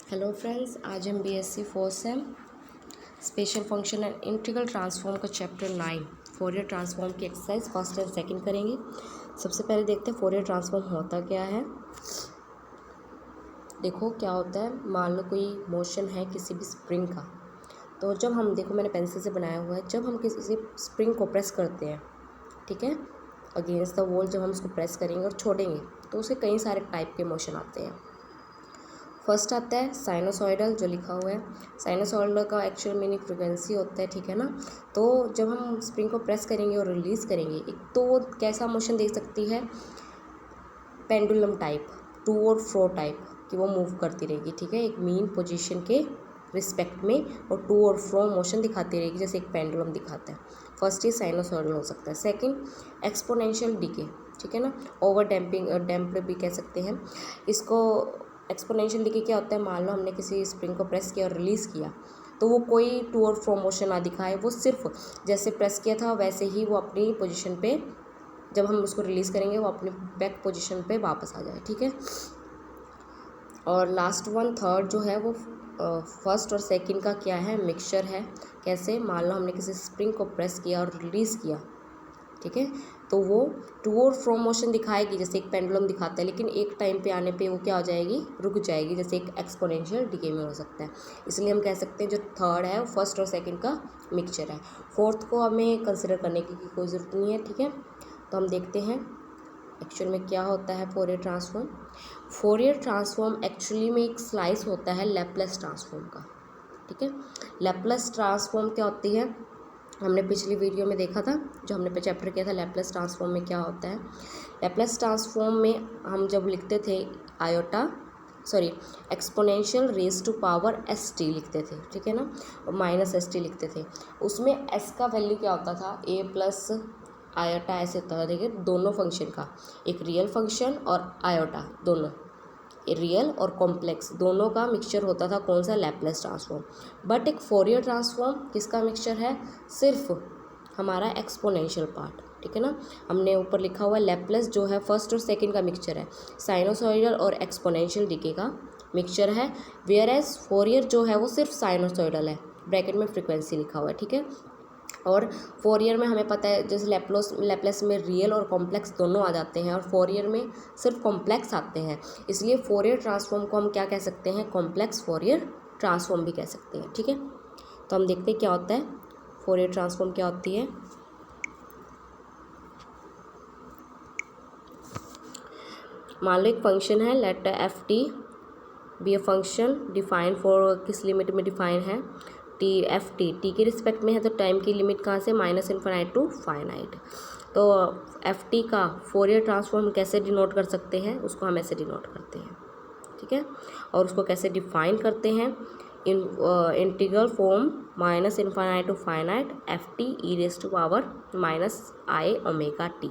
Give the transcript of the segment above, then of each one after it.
Hello friends, आज हम BSc fourth same special function and integral transform का chapter 9 Fourier transform की exercise first and second करेंगे। सबसे पहले देखते हैं फोरियर ट्रांसफॉर्म होता क्या है। देखो क्या होता है, मान लो कोई मोशन है किसी भी स्प्रिंग का, तो जब हम देखो मैंने पेंसिल से बनाया हुआ है, जब हम किसी स्प्रिंग को प्रेस करते हैं, ठीक है, अगेंस्ट द वॉल जब हम उसको प्रेस करेंगे और छोड़ेंगे तो उसे कई सारे टाइप के मोशन आते हैं। फर्स्ट आता है साइनोसॉइडल, जो लिखा हुआ है। साइनोसॉइडल का एक्चुअल मीनिंग फ्रिक्वेंसी होता है, ठीक है ना। तो जब हम स्प्रिंग को प्रेस करेंगे और रिलीज़ करेंगे, एक तो वो कैसा मोशन दे सकती है, पेंडुलम टाइप, टू और फ्रो टाइप कि वो मूव करती रहेगी, ठीक है, एक मीन पोजीशन के रिस्पेक्ट में और टू और फ्रो मोशन दिखाती रहेगी, जैसे एक पेंडुलम दिखाता है। फर्स्ट ये साइनोसॉइडल हो सकता है। सेकंड एक्सपोनेंशियल डीके, ठीक है ना, ओवर डैम्पिंग, डैम्प्ड भी कह सकते हैं इसको। एक्सपोनेंशियल डीके क्या होता है, मान लो हमने किसी स्प्रिंग को प्रेस किया और रिलीज़ किया, तो वो कोई टू और फ्रो मोशन ना दिखाए, वो सिर्फ जैसे प्रेस किया था वैसे ही वो अपनी पोजीशन पे, जब हम उसको रिलीज़ करेंगे वो अपनी बैक पोजीशन पे वापस आ जाए, ठीक है। और लास्ट वन थर्ड जो है वो फर्स्ट और सेकंड का क्या है, मिक्सचर है। कैसे, मान लो हमने किसी स्प्रिंग को प्रेस किया और रिलीज़ किया, ठीक है, तो वो टू और फ्रो मोशन दिखाएगी जैसे एक पेंडुलम दिखाता है, लेकिन एक टाइम पे आने पे वो क्या हो जाएगी, रुक जाएगी, जैसे एक एक्सपोनेंशियल डीके में हो सकता है। इसलिए हम कह सकते हैं जो थर्ड है वो फर्स्ट और सेकंड का मिक्सचर है। फोर्थ को हमें कंसिडर करने की कोई ज़रूरत नहीं है, ठीक है। तो हम देखते हैं एक्चुअल में क्या होता है Fourier transform. Fourier transform actually में एक स्लाइस होता है लैपलेस ट्रांसफॉर्म का, ठीक है। लैपलेस ट्रांसफॉर्म क्या होती है, हमने पिछली वीडियो में देखा था, जो हमने चैप्टर किया था लैपलेस ट्रांसफॉर्म में क्या होता है। लैपलेस ट्रांसफॉर्म में हम जब लिखते थे exponential raise to power S T लिखते थे, ठीक है ना, और माइनस एस टी लिखते थे। उसमें एस का वैल्यू क्या होता था, ए प्लस आयोटा ऐसे होता था। देखिए दोनों फंक्शन का, एक रियल फंक्शन और आयोटा, दोनों रियल और कॉम्प्लेक्स दोनों का मिक्सचर होता था, कौन सा, लैपलेस ट्रांसफॉर्म। बट एक फोरियर ट्रांसफॉर्म किसका मिक्सचर है, सिर्फ हमारा एक्सपोनेंशियल पार्ट, ठीक है ना। हमने ऊपर लिखा हुआ है लैपलेस जो है फर्स्ट और सेकंड का मिक्सचर है, साइनोसॉइडल और एक्सपोनेंशियल डीके का मिक्सचर है। वेयर एज फोरियर जो है वो सिर्फ साइनोसॉइडल है, ब्रैकेट में फ्रिक्वेंसी लिखा हुआ है, ठीक है। और फोरियर में हमें पता है जैसे लैपलेस में रियल और कॉम्प्लेक्स दोनों आ जाते हैं, और फोरियर में सिर्फ कॉम्प्लेक्स आते हैं। इसलिए फोरियर ट्रांसफॉर्म को हम क्या कह सकते हैं, कॉम्प्लेक्स फोरियर ट्रांसफॉर्म भी कह सकते हैं, ठीक है। तो हम देखते हैं क्या होता है फोरियर ट्रांसफॉर्म, क्या होती है। मान लो एक फंक्शन है, let F T be a function define for, किस लिमिट में डिफाइन है, टी एफ टी के रिस्पेक्ट में है, तो टाइम की लिमिट कहाँ से, माइनस इन्फिनाइट टू फाइनाइट। तो एफ टी का फोरियर ट्रांसफॉर्म कैसे डिनोट कर सकते हैं, उसको हम ऐसे डिनोट करते हैं, ठीक है। और उसको कैसे डिफाइन करते हैं, integral form minus infinite to finite F T E raise to power minus I omega T.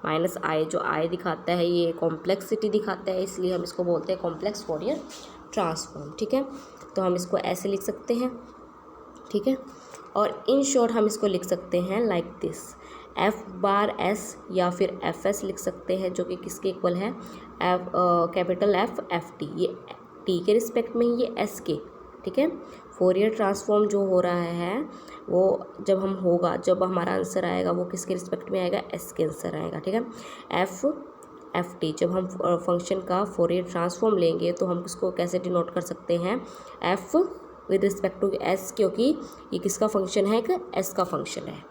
Minus I, जो आई दिखाता है ये कॉम्प्लेक्सिटी दिखाता है, इसलिए हम इसको बोलते हैं कॉम्प्लेक्स फोरियर ट्रांसफॉर्म, ठीक है। तो हम इसको ऐसे लिख सकते हैं, ठीक है। और इन शॉर्ट हम इसको लिख सकते हैं like this, F bar S या फिर एफ एस लिख सकते हैं, जो कि किसके इक्वल है, एफ कैपिटल एफ टी, ये टी के रिस्पेक्ट में, ये एस के, ठीक है। फोरियर ट्रांसफॉर्म जो हो रहा है वो जब हमारा आंसर आएगा वो किसके रिस्पेक्ट में आएगा, एस के आंसर आएगा, ठीक है। एफ टी जब हम फंक्शन का फोरियर ट्रांसफॉर्म लेंगे तो हम इसको कैसे डिनोट कर सकते हैं, F with respect to S, क्योंकि ये किसका फंक्शन है, एक एस का फंक्शन है।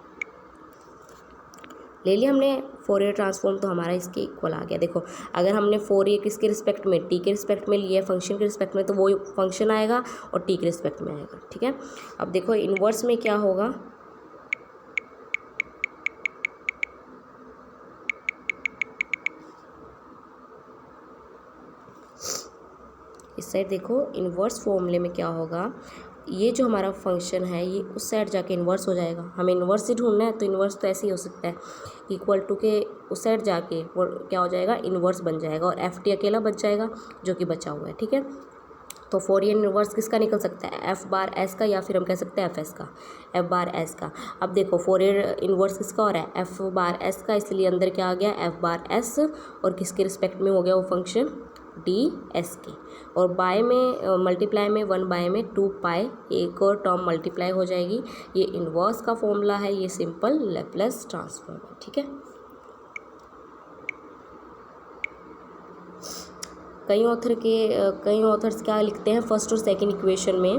ले लिया हमने फोरियर ट्रांसफॉर्म, तो हमारा इसके इक्वल आ गया। देखो अगर हमने फोरियर किसके रिस्पेक्ट में, टी के रिस्पेक्ट में लिया है, फंक्शन के रिस्पेक्ट में, तो वो फंक्शन आएगा और टी के रिस्पेक्ट में आएगा, ठीक है। अब देखो इन्वर्स में क्या होगा, इस साइड देखो इन्वर्स फॉर्मूले में क्या होगा, ये जो हमारा फंक्शन है ये उस साइड जाके इन्वर्स हो जाएगा। हमें इन्वर्स ही ढूंढना है, तो इन्वर्स तो ऐसे ही हो सकता है, इक्वल टू के उस साइड जाके वो क्या हो जाएगा, इन्वर्स बन जाएगा, और एफ टी अकेला बच जाएगा जो कि बचा हुआ है, ठीक है। तो फोरियर इन्वर्स किसका निकल सकता है, एफ बार एस का, या फिर हम कह सकते हैं एफ एस का, एफ बार एस का। अब देखो फोरियर इन्वर्स किसका हो रहा है, एफ बार एस का, इसलिए अंदर क्या आ गया, एफ बार एस, और किसके रिस्पेक्ट में हो गया वो फंक्शन, डी एस के, और बाय में मल्टीप्लाई में 1 बाय में 2 पाई, एक और टर्म मल्टीप्लाई हो जाएगी। ये इन्वर्स का फॉर्मूला है, ये सिंपल लैप्लेस ट्रांसफॉर्म है, ठीक है। कई ऑथर्स क्या लिखते हैं फर्स्ट और सेकंड इक्वेशन में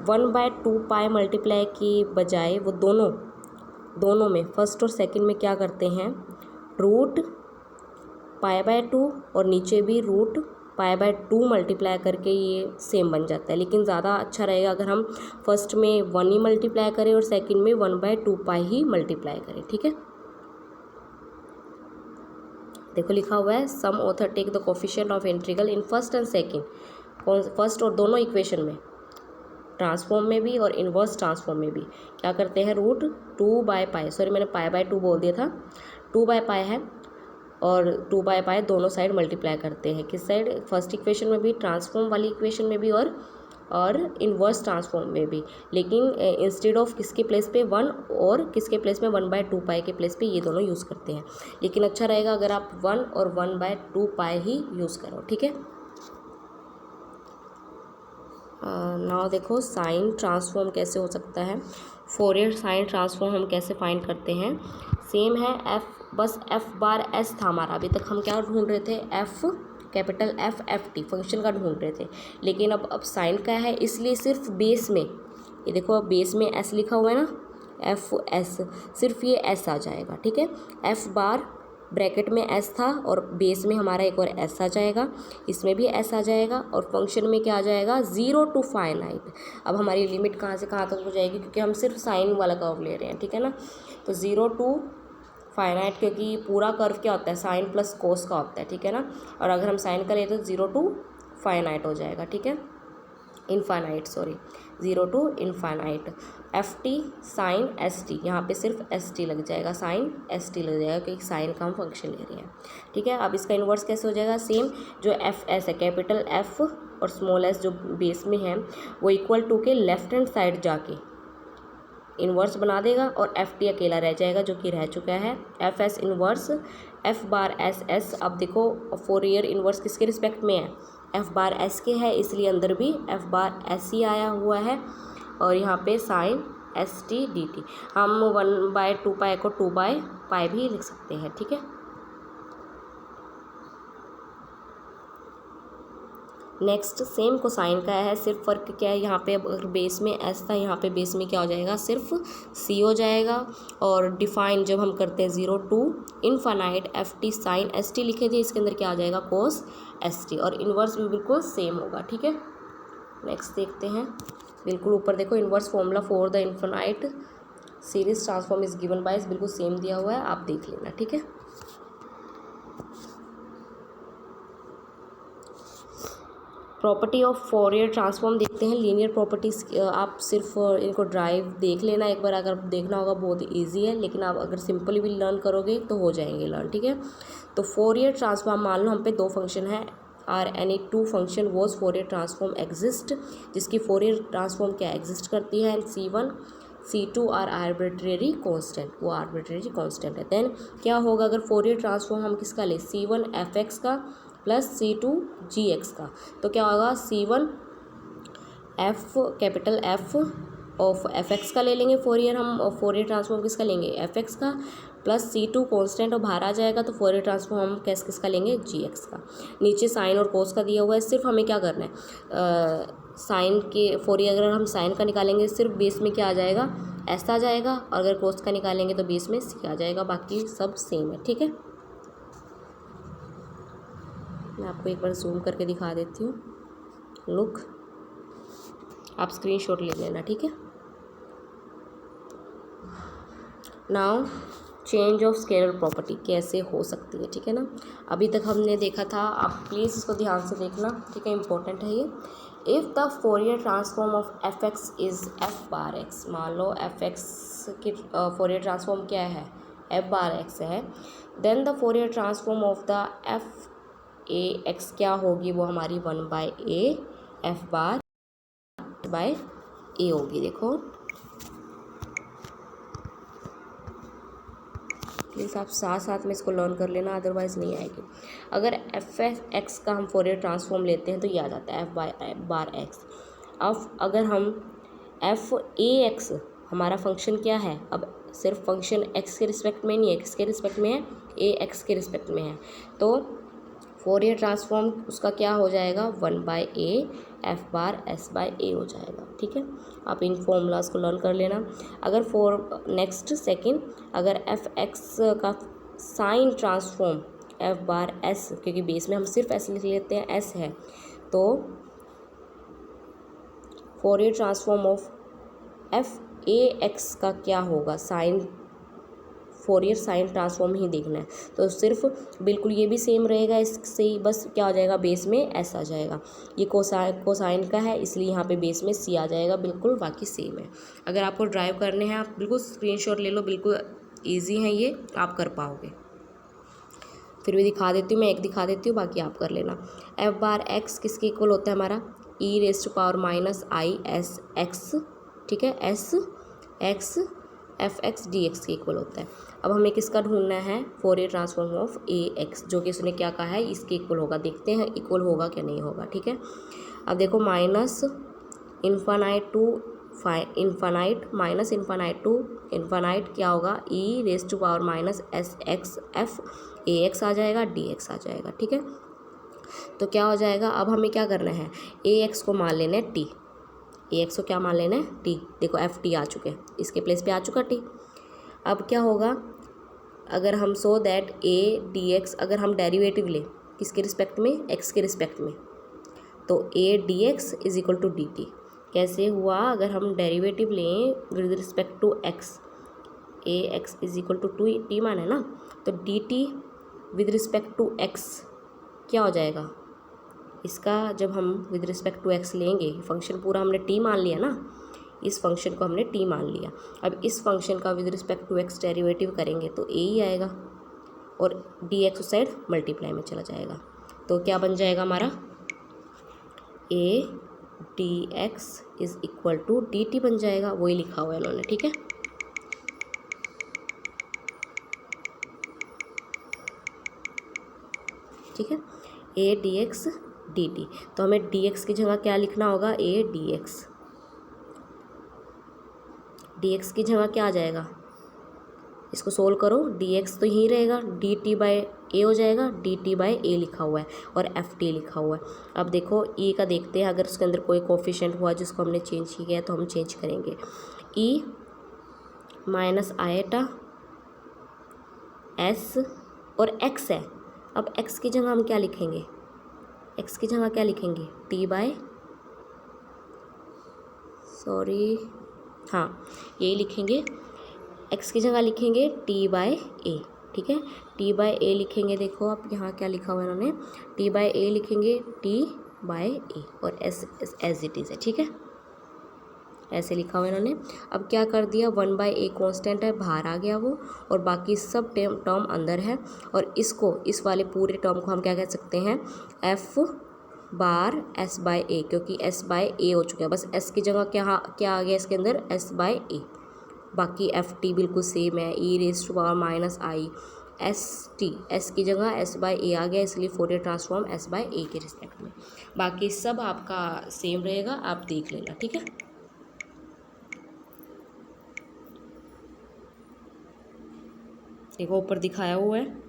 1/2 पाई मल्टीप्लाई की बजाय वो दोनों में फर्स्ट और सेकंड में क्या करते हैं, रूट पाई/2 और नीचे भी रूट पाई/2 मल्टीप्लाई करके ये सेम बन जाता है। लेकिन ज़्यादा अच्छा रहेगा अगर हम फर्स्ट में 1 ही मल्टीप्लाई करें और सेकंड में 1/2 पाई ही मल्टीप्लाई करें, ठीक है। देखो लिखा हुआ है some author take the coefficient of integral in first and second, first और दोनों इक्वेशन में, ट्रांसफॉर्म में भी और इन्वर्स ट्रांसफॉर्म में भी क्या करते हैं, रूट 2 बाय पाई, सॉरी मैंने पाई/2 बोल दिया था, 2 बाय पाई है और 2 बाय पाई दोनों साइड मल्टीप्लाई करते हैं, किस साइड, फर्स्ट इक्वेशन में भी, ट्रांसफॉर्म वाली इक्वेशन में भी और इन्वर्स ट्रांसफॉर्म में भी। लेकिन इंस्टेड ऑफ किसके प्लेस पे 1 और किसके प्लेस में 1/2 पाई के प्लेस पे ये दोनों यूज़ करते हैं। लेकिन अच्छा रहेगा अगर आप 1 और 1/2 पाई ही यूज़ करो, ठीक है। नाउ देखो साइन ट्रांसफॉर्म कैसे हो सकता है, फोरियर साइन ट्रांसफॉर्म हम कैसे फाइंड करते हैं। सेम है एफ, बस एफ बार एस था हमारा, अभी तक हम क्या ढूंढ रहे थे, F capital F F T function का ढूंढ रहे थे। लेकिन अब साइन का है, इसलिए सिर्फ बेस में, ये देखो अब बेस में एस लिखा हुआ है ना, एफ एस, सिर्फ ये एस आ जाएगा, ठीक है। एफ बार ब्रैकेट में एस था और बेस में हमारा एक और एस आ जाएगा, इसमें भी एस आ जाएगा और फंक्शन में क्या आ जाएगा, 0 to फाइनाइट। अब हमारी लिमिट कहाँ से कहाँ तक हो जाएगी, क्योंकि हम सिर्फ साइन वाला कर्व ले रहे हैं, ठीक है ना। तो 0 to फाइनाइट, क्योंकि पूरा कर्व क्या होता है, साइन प्लस कोस का होता है, ठीक है ना। और अगर हम साइन करें तो 0 to फाइनाइट हो जाएगा, ठीक है, infinite, sorry 0 to infinite. F T sine S T, यहाँ पे सिर्फ एस टी लग जाएगा, साइन एस टी लग जाएगा क्योंकि साइन का हम फंक्शन ले रहे हैं, ठीक है। अब इसका इन्वर्स कैसे हो जाएगा, सेम जो एफ एस है, कैपिटल एफ और स्मॉल एस जो बेस में है वो इक्वल टू के लेफ्ट हैंड साइड जाके इन्वर्स बना देगा और एफ टी अकेला रह जाएगा जो कि रह चुका है, F S inverse F bar S S. अब देखो फोरियर इन्वर्स किसके रिस्पेक्ट में है, एफ बार एस के है, इसलिए अंदर भी एफ बार एस ही आया हुआ है और यहाँ पे sine S T D T, हम 1/2 पाई को 2 बाय पाई भी लिख सकते हैं, ठीक है। नेक्स्ट सेम कोसाइन का है, सिर्फ फ़र्क क्या है, यहाँ पे अब अगर बेस में एस था, यहाँ पे बेस में क्या हो जाएगा, सिर्फ सी हो जाएगा। और डिफाइन जब हम करते हैं 0 to infinite F T sine S T लिखे थे, इसके अंदर क्या आ जाएगा, कोस एस टी, और इन्वर्स भी बिल्कुल सेम होगा, ठीक है। नेक्स्ट देखते हैं, बिल्कुल ऊपर देखो inverse formula for the infinite series transform is given by, बिल्कुल सेम दिया हुआ है, आप देख लेना, ठीक है। प्रॉपर्टी ऑफ फोरियर ट्रांसफॉर्म देखते हैं, लीनियर प्रॉपर्टीज़ आप सिर्फ इनको ड्राइव देख लेना एक बार, अगर देखना होगा बहुत इजी है, लेकिन आप अगर सिंपली भी लर्न करोगे तो हो जाएंगे लर्न, ठीक है। तो फोरियर ट्रांसफॉर्म मान लो हम पे दो फंक्शन है, are any two function was Fourier transform exist, जिसकी फोरियर ट्रांसफॉर्म क्या एग्जिस्ट करती है, C1 C2 are arbitrary constant, वो आर्बिट्रेरी कॉन्स्टेंट है। देन क्या होगा अगर फोरियर ट्रांसफॉर्म हम किसका ले, C1 fx का प्लस C2 gx का, तो क्या होगा, C1 f capital F of fx का ले लेंगे फोरियर हम, और फोरियर ट्रांसफॉर्म किसका लेंगे, fx का, प्लस C2 कॉन्स्टेंट और बाहर आ जाएगा तो फोरियर ट्रांसफॉर्म हम किसका लेंगे, gx का। नीचे साइन और कोस का दिया हुआ है, सिर्फ हमें क्या करना है, साइन के फोरियर अगर हम साइन का निकालेंगे सिर्फ बेस में क्या आ जाएगा, एस आ जाएगा, और अगर कोस का निकालेंगे तो बेस में सी आ जाएगा, बाकी सब सेम है, ठीक है। मैं आपको एक बार जूम करके दिखा देती हूँ, लुक, आप स्क्रीनशॉट ले लेना, ठीक है। Now change of scalar property कैसे हो सकती है, ठीक है ना। अभी तक हमने देखा था, आप प्लीज़ इसको ध्यान से देखना, ठीक है, इंपॉर्टेंट है ये। If the Fourier transform of F X is F bar X, मान लो एफ एक्स की फोरियर ट्रांसफॉर्म क्या है, एफ बार एक्स है, then the Fourier transform of the F A X क्या होगी, वो हमारी 1/a एफ बार बाय ए होगी। देखो मीन्स आप साथ साथ में इसको लर्न कर लेना, अदरवाइज़ नहीं आएगी। अगर एफ एक्स का हम फोरियर ट्रांसफॉर्म लेते हैं तो ये आ जाता है एफ बार एक्स। अब अगर हम एफ ए एक्स, हमारा फंक्शन क्या है, अब सिर्फ फंक्शन एक्स के रिस्पेक्ट में नहीं है, किसके रिस्पेक्ट में है, ए एक्स के रिस्पेक्ट में है, तो फोरियर ट्रांसफॉर्म उसका क्या हो जाएगा, 1/a F bar S by A हो जाएगा। ठीक है, आप इन फॉर्मूलाज को लर्न कर लेना। अगर नेक्स्ट सेकंड, अगर एफ एक्स का sign transform F bar S, क्योंकि बेस में हम सिर्फ एस लिख लेते हैं, एस है, तो Fourier transform of F A x का क्या होगा, साइन, फोरियर साइन ट्रांसफॉर्म ही देखना है, तो सिर्फ बिल्कुल ये भी सेम रहेगा, इससे ही बस क्या हो जाएगा, बेस में एस आ जाएगा। ये कोसाइन का है इसलिए यहाँ पे बेस में सी आ जाएगा, बिल्कुल बाकी सेम है। अगर आपको ड्राइव करने हैं आप बिल्कुल स्क्रीनशॉट ले लो, बिल्कुल ईजी है ये, आप कर पाओगे। फिर भी दिखा देती हूँ, मैं एक दिखा देती हूँ, बाकी आप कर लेना। एफ बार एक्स किसके इक्वल होता है हमारा, E raise to power minus I S x, ठीक है, S X F X D X के इक्वल होता है। अब हमें किसका ढूंढना है, Fourier transform of A X, जो कि उसने क्या कहा है, इसके इक्वल होगा, देखते हैं इक्वल होगा क्या नहीं होगा। ठीक है, अब देखो minus infinite to infinite minus infinite to infinite क्या होगा, ई raise to power minus S X F A X आ जाएगा, डी एक्स आ जाएगा। ठीक है, तो क्या हो जाएगा, अब हमें क्या करना है, ए एक्स को मान लेना है टी, ए एक्स को क्या मान लेना है, टी। देखो एफ टी आ चुके हैं, इसके प्लेस पे आ चुका टी। अब क्या होगा, अगर हम so that A D x, अगर हम डेरिवेटिव लें किसके रिस्पेक्ट में, एक्स के रिस्पेक्ट में, तो A D X is equal to D T. कैसे हुआ, अगर हम डेरिवेटिव लें with respect to X, A X is equal to T माना है ना, तो D T with respect to X क्या हो जाएगा, इसका जब हम विद रिस्पेक्ट टू एक्स लेंगे, फंक्शन पूरा हमने टी मान लिया ना, इस फंक्शन को हमने टी मान लिया, अब इस फंक्शन का with respect to X derivative करेंगे तो ए ही आएगा, और डी एक्स उस साइड मल्टीप्लाई में चला जाएगा, तो क्या बन जाएगा हमारा, A D X is equal to D T बन जाएगा, वही लिखा हुआ है इन्होंने। ठीक है, ठीक है, ए डी एक्स डी टी, तो हमें डी एक्स की जगह क्या लिखना होगा, ए डी एक्स, डी एक्स की जगह क्या आ जाएगा, इसको सोल्व करो, डी एक्स तो यहीं रहेगा, डी टी बाई ए हो जाएगा, डी टी बाई ए लिखा हुआ है और एफ टी लिखा हुआ है। अब देखो ई का देखते हैं, अगर उसके अंदर कोई कोफिशिएंट हुआ जिसको हमने चेंज किया है तो हम चेंज करेंगे। ई माइनस आएटा एस और एक्स है, अब एक्स की जगह हम क्या लिखेंगे, एक्स की जगह क्या लिखेंगे, टी बाय, सॉरी हाँ यही लिखेंगे, एक्स की जगह लिखेंगे टी बाय ए। ठीक है, टी बाय ए लिखेंगे, देखो आप यहाँ क्या लिखा हुआ है इन्होंने, टी बाय ए लिखेंगे टी बाय ए और एज इट इज़ है। ठीक है, ऐसे लिखा हुआ इन्होंने। अब क्या कर दिया, 1/a कांस्टेंट है, बाहर आ गया वो, और बाकी सब टर्म अंदर है, और इसको, इस वाले पूरे टर्म को हम क्या कह सकते हैं, एफ बार एस बाय ए, क्योंकि एस बाय ए हो चुका है, बस एस की जगह क्या आ गया इसके अंदर, एस बाय ए, बाकी एफ टी बिल्कुल सेम है, ई raise to power minus I S T, S की जगह एस बाय ए आ गया, इसलिए Fourier transform S by A के रिस्पेक्ट में, बाकी सब आपका सेम रहेगा, आप देख लेना। ठीक है, देखो ऊपर दिखाया हुआ है,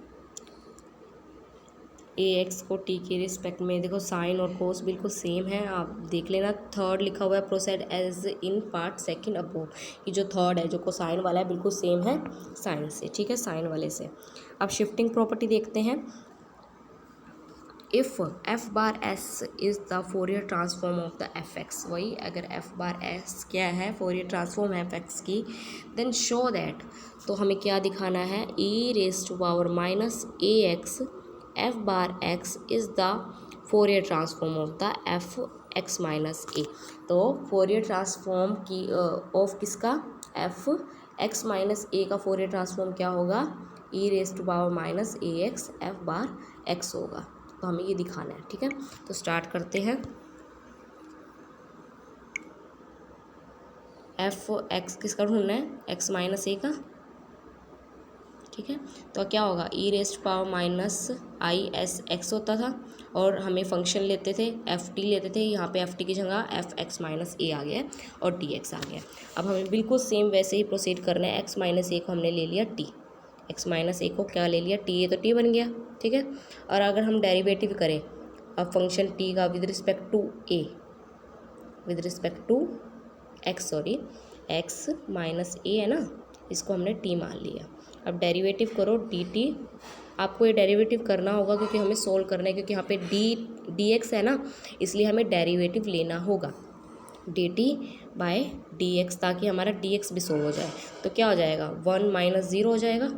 ए एक्स को टी के रिस्पेक्ट में, देखो साइन और कोस बिल्कुल सेम है, आप देख लेना। थर्ड लिखा हुआ है, proceed as in part second above, ये जो थर्ड है जो कोसाइन वाला है बिल्कुल सेम है साइन से। ठीक है, साइन वाले से। अब शिफ्टिंग प्रॉपर्टी देखते हैं, if F bar S is the Fourier transform of the F X, वही अगर एफ बार एस क्या है, फोरियर ट्रांसफॉर्म एफ एक्स की, देन शो दैट, तो हमें क्या दिखाना है, ई raise to power minus A X F bar X is the Fourier transform of the F X minus A, तो फोरियर ट्रांसफॉर्म की ऑफ किसका, एफ एक्स माइनस ए का फोरियर ट्रांसफॉर्म क्या होगा, ई raise to power minus A X F bar X होगा, तो हमें ये दिखाना है। ठीक है, तो स्टार्ट करते हैं। एफ एक्स किसका ढूंढना है, एक्स माइनस ए का। ठीक है। तो क्या होगा, E raised power minus I S X होता था और हमें फंक्शन लेते थे एफ टी लेते थे, यहाँ पे एफ टी की जगह एफ एक्स माइनस ए आ गया और डी एक्स आ गया। अब हमें बिल्कुल सेम वैसे ही प्रोसीड करना है। एक्स माइनस ए को हमने ले लिया टी, एक्स माइनस ए को क्या ले लिया टी, ए तो टी बन गया, ठीक है। और अगर हम डेरिवेटिव करें अब फंक्शन टी का with respect to a, with respect to x, sorry x minus a है ना, इसको हमने टी मान लिया। अब डेरिवेटिव करो डी टी, आपको ये डेरिवेटिव करना होगा क्योंकि हमें सोल्व करना है, क्योंकि यहाँ पे डी एक्स है ना, इसलिए हमें डेरिवेटिव लेना होगा D T by D X, ताकि हमारा डी एक्स भी सोल्व हो जाए। तो क्या हो जाएगा, 1 माइनस 0 हो जाएगा,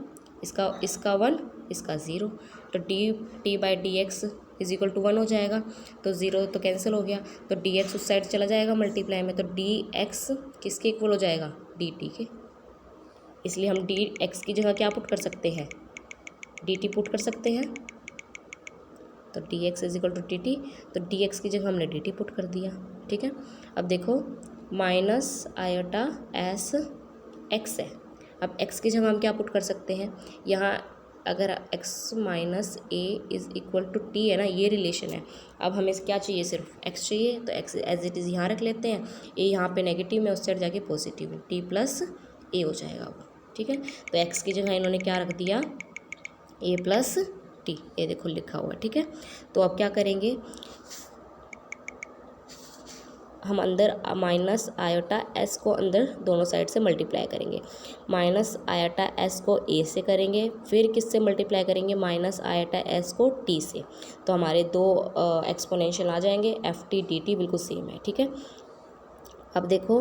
इसका 1 इसका 0, तो D T by D X is equal to 1 हो जाएगा। तो 0 तो कैंसिल हो गया, तो डी एक्स उस साइड चला जाएगा मल्टीप्लाई में, तो डी एक्स किसके इक्वल हो जाएगा, डी टी के। इसलिए हम डी एक्स की जगह क्या पुट कर सकते हैं, डी टी पुट कर सकते हैं। तो D X is equal to D T, तो डी एक्स की जगह हमने डी टी पुट कर दिया, ठीक है। अब देखो माइनस आयोटा एस एक्स है, अब एक्स की जगह हम क्या पुट कर सकते हैं, यहाँ अगर x minus A is equal to T है ना, ये रिलेशन है। अब हमें क्या चाहिए, सिर्फ x चाहिए, तो x एज इट इज़ यहाँ रख लेते हैं, ए यहाँ पे नेगेटिव में उस साइड जाके पॉजिटिव, टी प्लस ए हो जाएगा वो, ठीक है। तो x की जगह इन्होंने क्या रख दिया, ए प्लस टी, ये देखो लिखा हुआ है, ठीक है। तो अब क्या करेंगे, हम अंदर माइनस आयोटा एस को अंदर दोनों साइड से मल्टीप्लाई करेंगे, माइनस आयोटा एस को ए से करेंगे, फिर किससे मल्टीप्लाई करेंगे, माइनस आयोटा एस को टी से। तो हमारे दो एक्सपोनेंशियल आ जाएंगे, एफ टी डी टी बिल्कुल सेम है, ठीक है। अब देखो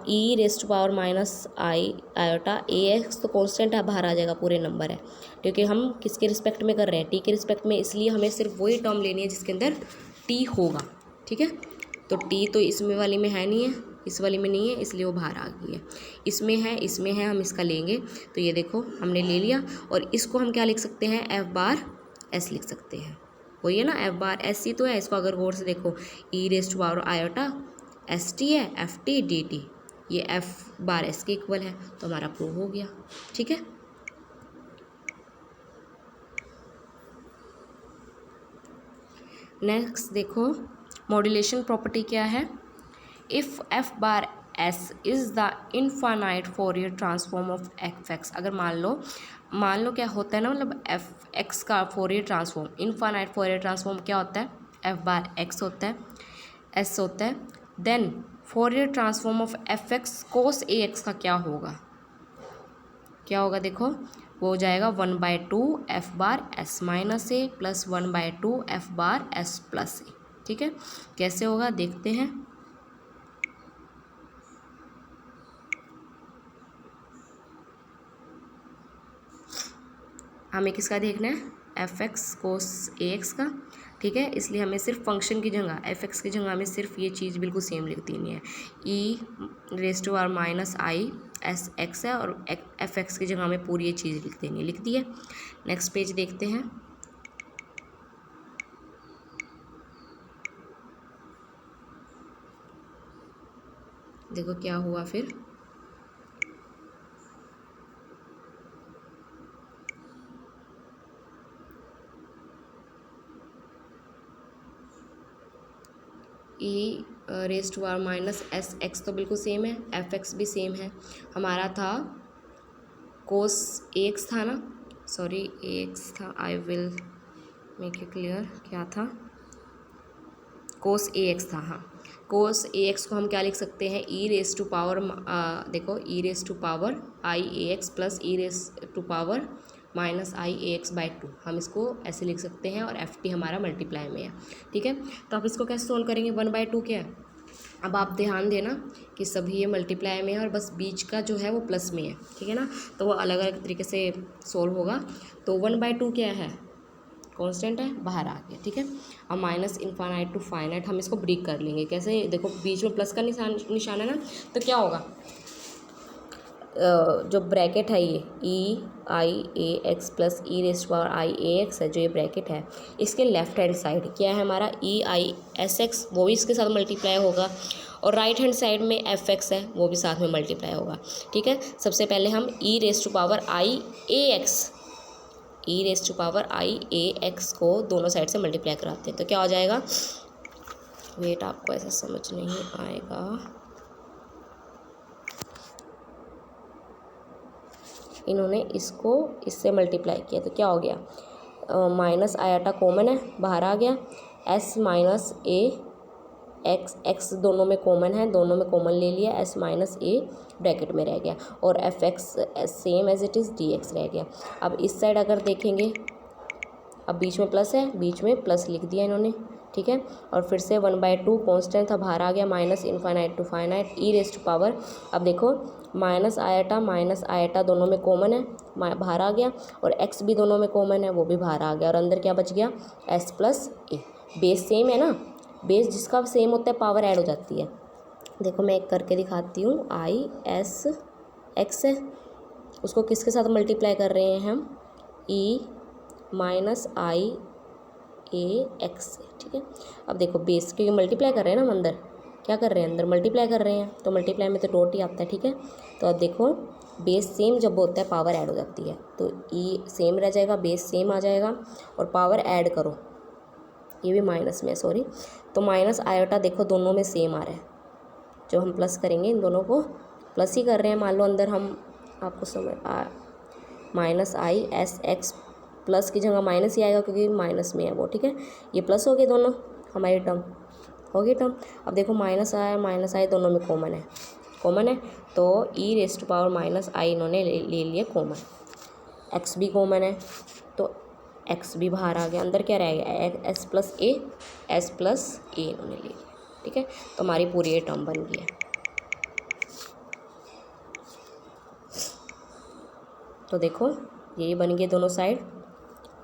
ई रेस्ट पावर माइनस आई आयोटा ए एक्स तो कॉन्स्टेंट है, बाहर आ जाएगा, पूरे नंबर है, क्योंकि हम किसके रिस्पेक्ट में कर रहे हैं, टी के रिस्पेक्ट में, इसलिए हमें सिर्फ वही टर्म लेनी है जिसके अंदर टी होगा, ठीक है। तो टी तो इसमें वाली में है नहीं है, इस वाली में नहीं है, इसलिए वो बाहर आ गई है। इसमें है, हम इसका लेंगे, तो ये देखो हमने ले लिया, और इसको हम क्या लिख सकते हैं, एफ बार एस लिख सकते हैं, वही है ना, एफ बार एस ही तो है। इसको अगर गौर से देखो, e raised power iota s t है, एफ टी डी टी, ये एफ बार एस के इक्वल है, तो हमारा प्रूव हो गया, ठीक है। नेक्स्ट देखो मॉड्यूलेशन प्रॉपर्टी क्या है, if F bar S is the infinite फॉरियर transform of F x. अगर मान लो क्या होता है ना, मतलब एफ एक्स का फॉरियर ट्रांसफॉर्म, इनफाइनाइट फॉरियर ट्रांसफॉर्म क्या होता है, एफ बार एक्स होता है, एस होता है, then Fourier transform of F x cos a x का क्या होगा, देखो वो हो जाएगा 1/2 f bar s minus a plus 1/2 f bar s plus a, ठीक है। कैसे होगा देखते हैं, हमें किसका देखना है, F x cos a x का, ठीक है। इसलिए हमें सिर्फ फंक्शन की जगह एफ एक्स की जगह हमें सिर्फ ये चीज़ बिल्कुल सेम लिख देनी है, e raised to r minus I S x है, और एफ एक्स की जगह हमें पूरी ये चीज़ लिख देनी है, लिख दी है। नेक्स्ट पेज देखते हैं, देखो क्या हुआ फिर, e raised to r minus S x तो बिल्कुल सेम है, एफ एक्स भी सेम है, हमारा था कोस ए एक्स था ना, सॉरी ए एक्स था, I will make it clear, क्या था, कोस ए एक्स था, हाँ। कोस ए एक्स को हम क्या लिख सकते हैं, ई रेस टू पावर, देखो e raise to power i a x plus e raise to power minus i a x by 2, हम इसको ऐसे लिख सकते हैं, और एफ टी हमारा मल्टीप्लाई में है, ठीक है। तो आप इसको कैसे सोल्व करेंगे, 1/2 क्या है, अब आप ध्यान देना कि सभी ये मल्टीप्लाई में है, और बस बीच का जो है वो प्लस में है, ठीक है ना, तो वो अलग अलग तरीके से सोल्व होगा। तो 1/2 क्या है, कांस्टेंट है, बाहर आ गया, ठीक है। अब माइनस इनफाइनाइट टू फाइनाइट हम इसको ब्रेक कर लेंगे, कैसे, देखो बीच में प्लस का निशान है ना, तो क्या होगा, जो ब्रैकेट है ये ई आई a x plus E raised power i a x है, जो ये ब्रैकेट है इसके लेफ्ट हैंड साइड क्या है हमारा ई आई एस एक्स, वो भी इसके साथ मल्टीप्लाई होगा, और राइट हैंड साइड में एफ एक्स है वो भी साथ में मल्टीप्लाई होगा। ठीक है, सबसे पहले हम e raised to power i a x, E raised to power i a x को दोनों साइड से मल्टीप्लाई कराते हैं, तो क्या हो जाएगा, वेट आपको ऐसा समझ नहीं आएगा, इन्होंने इसको इससे मल्टीप्लाई किया तो क्या हो गया, माइनस आयाटा कॉमन है बाहर आ गया, एस माइनस ए एक्स, एक्स दोनों में कॉमन है, दोनों में कॉमन ले लिया, एस माइनस ए ब्रैकेट में रह गया, और F X same as it is D X रह गया। अब इस साइड अगर देखेंगे, अब बीच में प्लस है, बीच में प्लस लिख दिया इन्होंने। ठीक है, और फिर से 1/2 कॉन्स्टेंट था बाहर आ गया, minus infinite to finite E raised to power, अब देखो माइनस आयटा दोनों में कॉमन है, बाहर आ गया, और एक्स भी दोनों में कॉमन है वो भी बाहर आ गया, और अंदर क्या बच गया, एस प्लस ए, बेस सेम है ना, बेस जिसका सेम होता है पावर ऐड हो जाती है। देखो मैं एक करके दिखाती हूँ, आई एस एक्स है, उसको किसके साथ मल्टीप्लाई कर रहे हैं हम, E minus i a x से। ठीक है, अब देखो बेस क्योंकि मल्टीप्लाई कर रहे हैं ना, हम अंदर क्या कर रहे हैं, अंदर मल्टीप्लाई कर रहे हैं, तो मल्टीप्लाई में तो डॉट ही आता है। ठीक है, तो अब देखो बेस सेम जब होता है पावर ऐड हो जाती है, तो ई सेम रह जाएगा, बेस सेम आ जाएगा, और पावर ऐड करो, ये भी माइनस में, सॉरी, तो माइनस आयोटा देखो दोनों में सेम आ रहा है, जो हम प्लस करेंगे इन दोनों को प्लस ही कर रहे हैं, मान लो अंदर हम आपको समझ minus I S x plus की जगह माइनस ही आएगा क्योंकि माइनस में है वो। ठीक है, ये प्लस हो गए दोनों, हमारी टर्म हो गई टर्म। अब देखो माइनस आई दोनों में कॉमन है, तो ई रेस्ट पावर माइनस आई इन्होंने ले लिए कॉमन, एक्स भी कॉमन है तो एक्स भी बाहर आ गया, अंदर क्या रह गया, एस प्लस ए इन्होंने ले लिया। ठीक है, तो हमारी पूरी ये टर्म बन गई है। तो देखो यही बन गए दोनों साइड,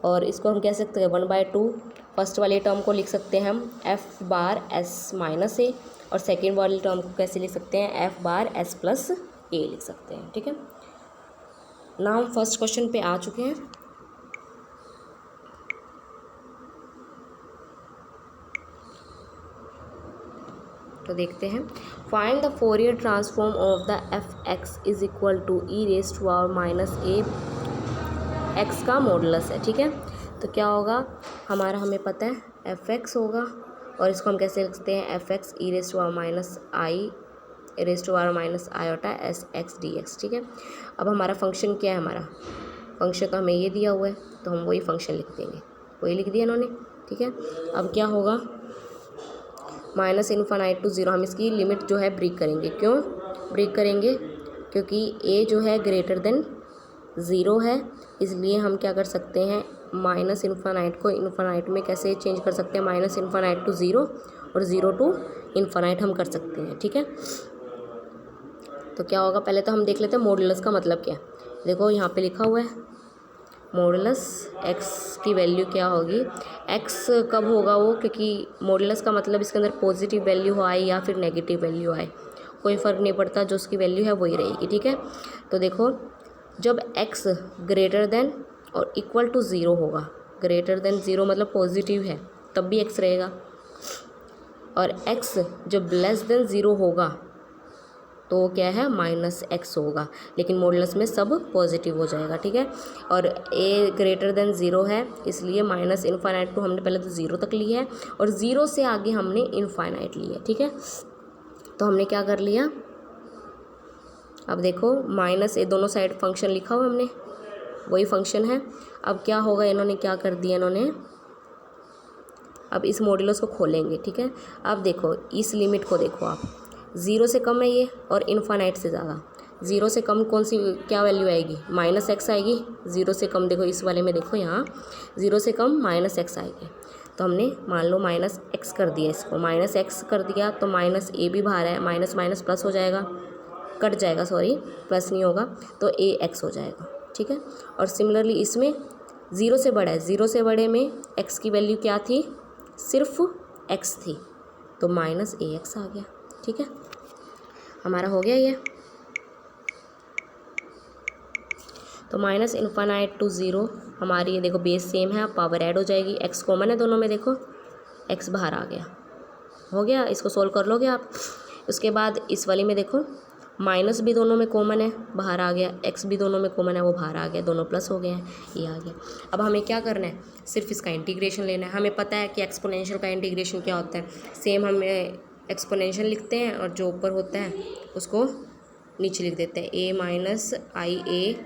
और इसको हम कह सकते हैं 1/2, फर्स्ट वाली टर्म को लिख सकते हैं हम एफ बार एस माइनस ए, और सेकेंड वाली टर्म को कैसे लिख सकते हैं, एफ बार एस प्लस ए लिख सकते हैं। ठीक है, ना हम फर्स्ट क्वेश्चन पे आ चुके हैं। तो देखते हैं, find the Fourier transform of the F x is equal to E raised to power minus A x का मॉडुलस है। ठीक है, तो क्या होगा हमारा, हमें पता है एफ एक्स होगा, और इसको हम कैसे लिखते हैं, F X E raised to power minus I raised to power minus iota S x D x. ठीक है, अब हमारा फंक्शन क्या है, हमारा फंक्शन तो हमें ये दिया हुआ है, तो हम वही फंक्शन लिख देंगे, वही लिख दिया इन्होंने। ठीक है, अब क्या होगा, माइनस इनफाइनाइट टू ज़ीरो, हम इसकी लिमिट जो है ब्रेक करेंगे। क्यों ब्रेक करेंगे, क्योंकि ए जो है ग्रेटर देन ज़ीरो है, इसलिए हम क्या कर सकते हैं, माइनस इनफाइनाइट को इनफाइनाइट में कैसे चेंज कर सकते हैं, माइनस इनफाइनाइट टू ज़ीरो और ज़ीरो टू इनफाइनाइट हम कर सकते हैं। ठीक है, तो क्या होगा, पहले तो हम देख लेते हैं मॉडुलस का मतलब क्या है। देखो यहाँ पे लिखा हुआ है मॉडुलस एक्स की वैल्यू क्या होगी, एक्स कब होगा वो, क्योंकि मॉडुलस का मतलब इसके अंदर पॉजिटिव वैल्यू आए या फिर नेगेटिव वैल्यू आए, कोई फ़र्क नहीं पड़ता, जो उसकी वैल्यू है वही रहेगी। ठीक है, तो देखो जब x ग्रेटर देन और इक्वल टू ज़ीरो होगा, ग्रेटर देन ज़ीरो मतलब पॉजिटिव है तब भी x रहेगा, और x जब लेस देन ज़ीरो होगा तो क्या है, माइनस एक्स होगा, लेकिन मॉडुलस में सब पॉजिटिव हो जाएगा। ठीक है, और a ग्रेटर देन ज़ीरो है, इसलिए माइनस इनफाइनाइट टू हमने पहले तो ज़ीरो तक लिया है, और ज़ीरो से आगे हमने इनफाइनाइट लिया। ठीक है, तो हमने क्या कर लिया, अब देखो माइनस ए दोनों साइड फंक्शन लिखा हुआ हमने, वही फंक्शन है। अब क्या होगा, इन्होंने क्या कर दिया, इन्होंने अब इस मॉडुलस को खोलेंगे। ठीक है, अब देखो इस लिमिट को देखो आप, ज़ीरो से कम है ये और इनफाइनाइट से ज़्यादा, ज़ीरो से कम कौन सी क्या वैल्यू आएगी, माइनस एक्स आएगी, ज़ीरो से कम देखो इस वाले में, देखो यहाँ ज़ीरो से कम माइनस एक्स आएगी, तो हमने मान लो माइनस एक्स कर दिया, इसको माइनस एक्स कर दिया, तो माइनस ए भी बाहर है, माइनस माइनस प्लस हो जाएगा, कट जाएगा, सॉरी प्लस नहीं होगा, तो ए एक्स हो जाएगा। ठीक है, और सिमिलरली इसमें ज़ीरो से बड़ा है, ज़ीरो से बड़े में एक्स की वैल्यू क्या थी, सिर्फ एक्स थी, तो माइनस ए एक्स आ गया। ठीक है, हमारा हो गया ये। तो माइनस इन्फानाइट टू ज़ीरो हमारी ये देखो बेस सेम है, अब पावर ऐड हो जाएगी, एक्स कॉमन है दोनों में, देखो एक्स बाहर आ गया, हो गया, इसको सोल्व कर लोगे आप। उसके बाद इस वाली में देखो माइनस भी दोनों में कॉमन है, बाहर आ गया, एक्स भी दोनों में कॉमन है, वो बाहर आ गया, दोनों प्लस हो गए हैं, ये आ गया। अब हमें क्या करना है, सिर्फ इसका इंटीग्रेशन लेना है। हमें पता है कि एक्सपोनेंशियल का इंटीग्रेशन क्या होता है, सेम हमें एक्सपोनेंशियल लिखते हैं और जो ऊपर होता है उसको नीचे लिख देते हैं, ए माइनस आई ए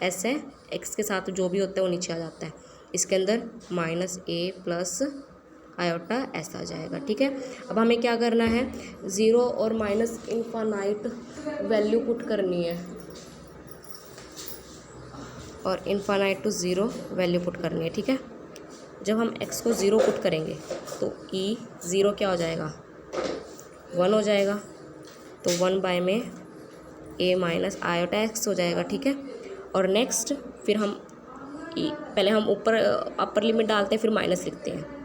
एस है, एक्स के साथ जो भी होता है वो नीचे आ जाता है, इसके अंदर माइनस ए प्लस आयोटा ऐसा आ जाएगा, ठीक है। अब हमें क्या करना है, ज़ीरो और माइनस इनफाइनाइट वैल्यू पुट करनी है और infinite to zero value put करनी है, ठीक है। जब हम x को ज़ीरो पुट करेंगे तो ई ज़ीरो क्या हो जाएगा, 1 हो जाएगा, तो 1 बाय में a माइनस आयोटा एक्स हो जाएगा, ठीक है। और नेक्स्ट फिर हम पहले हम ऊपर अपर लिमिट डालते हैं, फिर माइनस लिखते हैं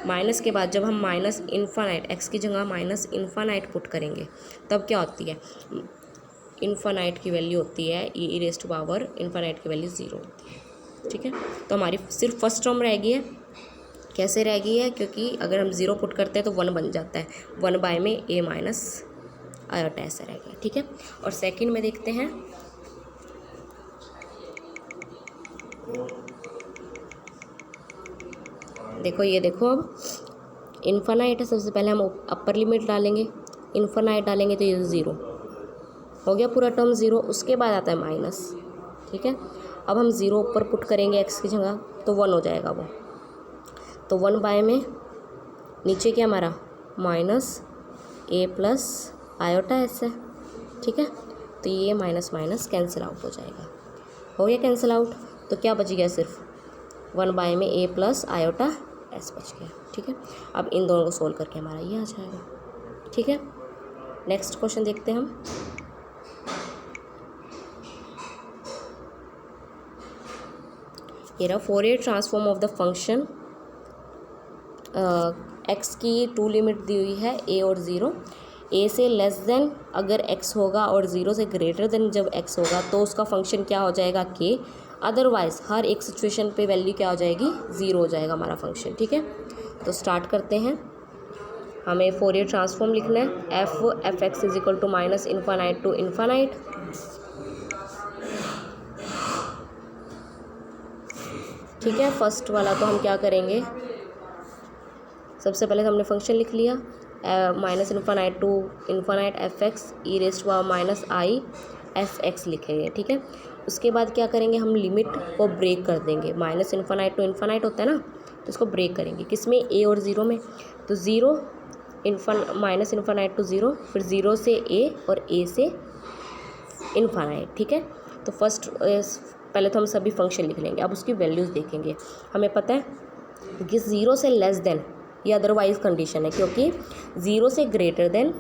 माइनस के बाद जब हम माइनस इन्फानाइट एक्स की जगह माइनस इन्फानाइट पुट करेंगे तब क्या होती है, इन्फानाइट की वैल्यू होती है ई रेज़ टू पावर इन्फानाइट की वैल्यू 0 होती है, ठीक है। तो हमारी सिर्फ फर्स्ट टर्म रह गई है, कैसे रह गई है, क्योंकि अगर हम 0 पुट करते हैं तो 1 बन जाता है, 1 बाय में a माइनस आयोटा ऐसा रह गया, ठीक है। और सेकंड में देखते हैं, देखो ये देखो, अब इन्फानाइट है, सबसे पहले हम अपर लिमिट डालेंगे, इन्फानाइट डालेंगे तो ये 0 हो गया, पूरा टर्म 0, उसके बाद आता है माइनस, ठीक है। अब हम 0 ऊपर पुट करेंगे x की जगह तो 1 हो जाएगा वो, तो 1 बाय में नीचे क्या हमारा minus a plus iota S है, ठीक है। तो ये माइनस माइनस कैंसिल आउट हो जाएगा, हो गया कैंसिल आउट, तो क्या बच गया, सिर्फ 1 बाय में a प्लस आयोटा एस बच गया, ठीक है। अब इन दोनों को सोल्व करके हमारा ये आ जाएगा, ठीक है। नेक्स्ट क्वेश्चन देखते हैं हम, ये रहा Fourier transform of the function x की 2 लिमिट दी हुई है a और 0, a से लेस देन अगर x होगा और 0 से ग्रेटर देन जब x होगा तो उसका फंक्शन क्या हो जाएगा k, अदरवाइज़ हर एक सिचुएशन पे वैल्यू क्या हो जाएगी, 0 हो जाएगा हमारा फंक्शन, ठीक है। तो स्टार्ट करते हैं, हमें फोरियर ट्रांसफॉर्म लिखना है, F x is equal to minus infinite to infinite, ठीक है। फर्स्ट वाला तो हम क्या करेंगे, सबसे पहले तो हमने फंक्शन लिख लिया, minus infinite to infinite F X E raise to power minus I F X लिखेंगे, ठीक है। उसके बाद क्या करेंगे, हम लिमिट को ब्रेक कर देंगे, माइनस इन्फानाइट टू इन्फानाइट होता है ना, तो इसको ब्रेक करेंगे, किस में, a और 0 में, तो 0 माइनस इन्फानाइट टू 0, फिर 0 से a और a से इन्फानाइट, ठीक है। तो फर्स्ट पहले तो हम सभी फंक्शन लिख लेंगे, अब उसकी वैल्यूज़ देखेंगे। हमें पता है कि 0 से लेस देन ये अदरवाइज कंडीशन है, क्योंकि 0 से ग्रेटर देन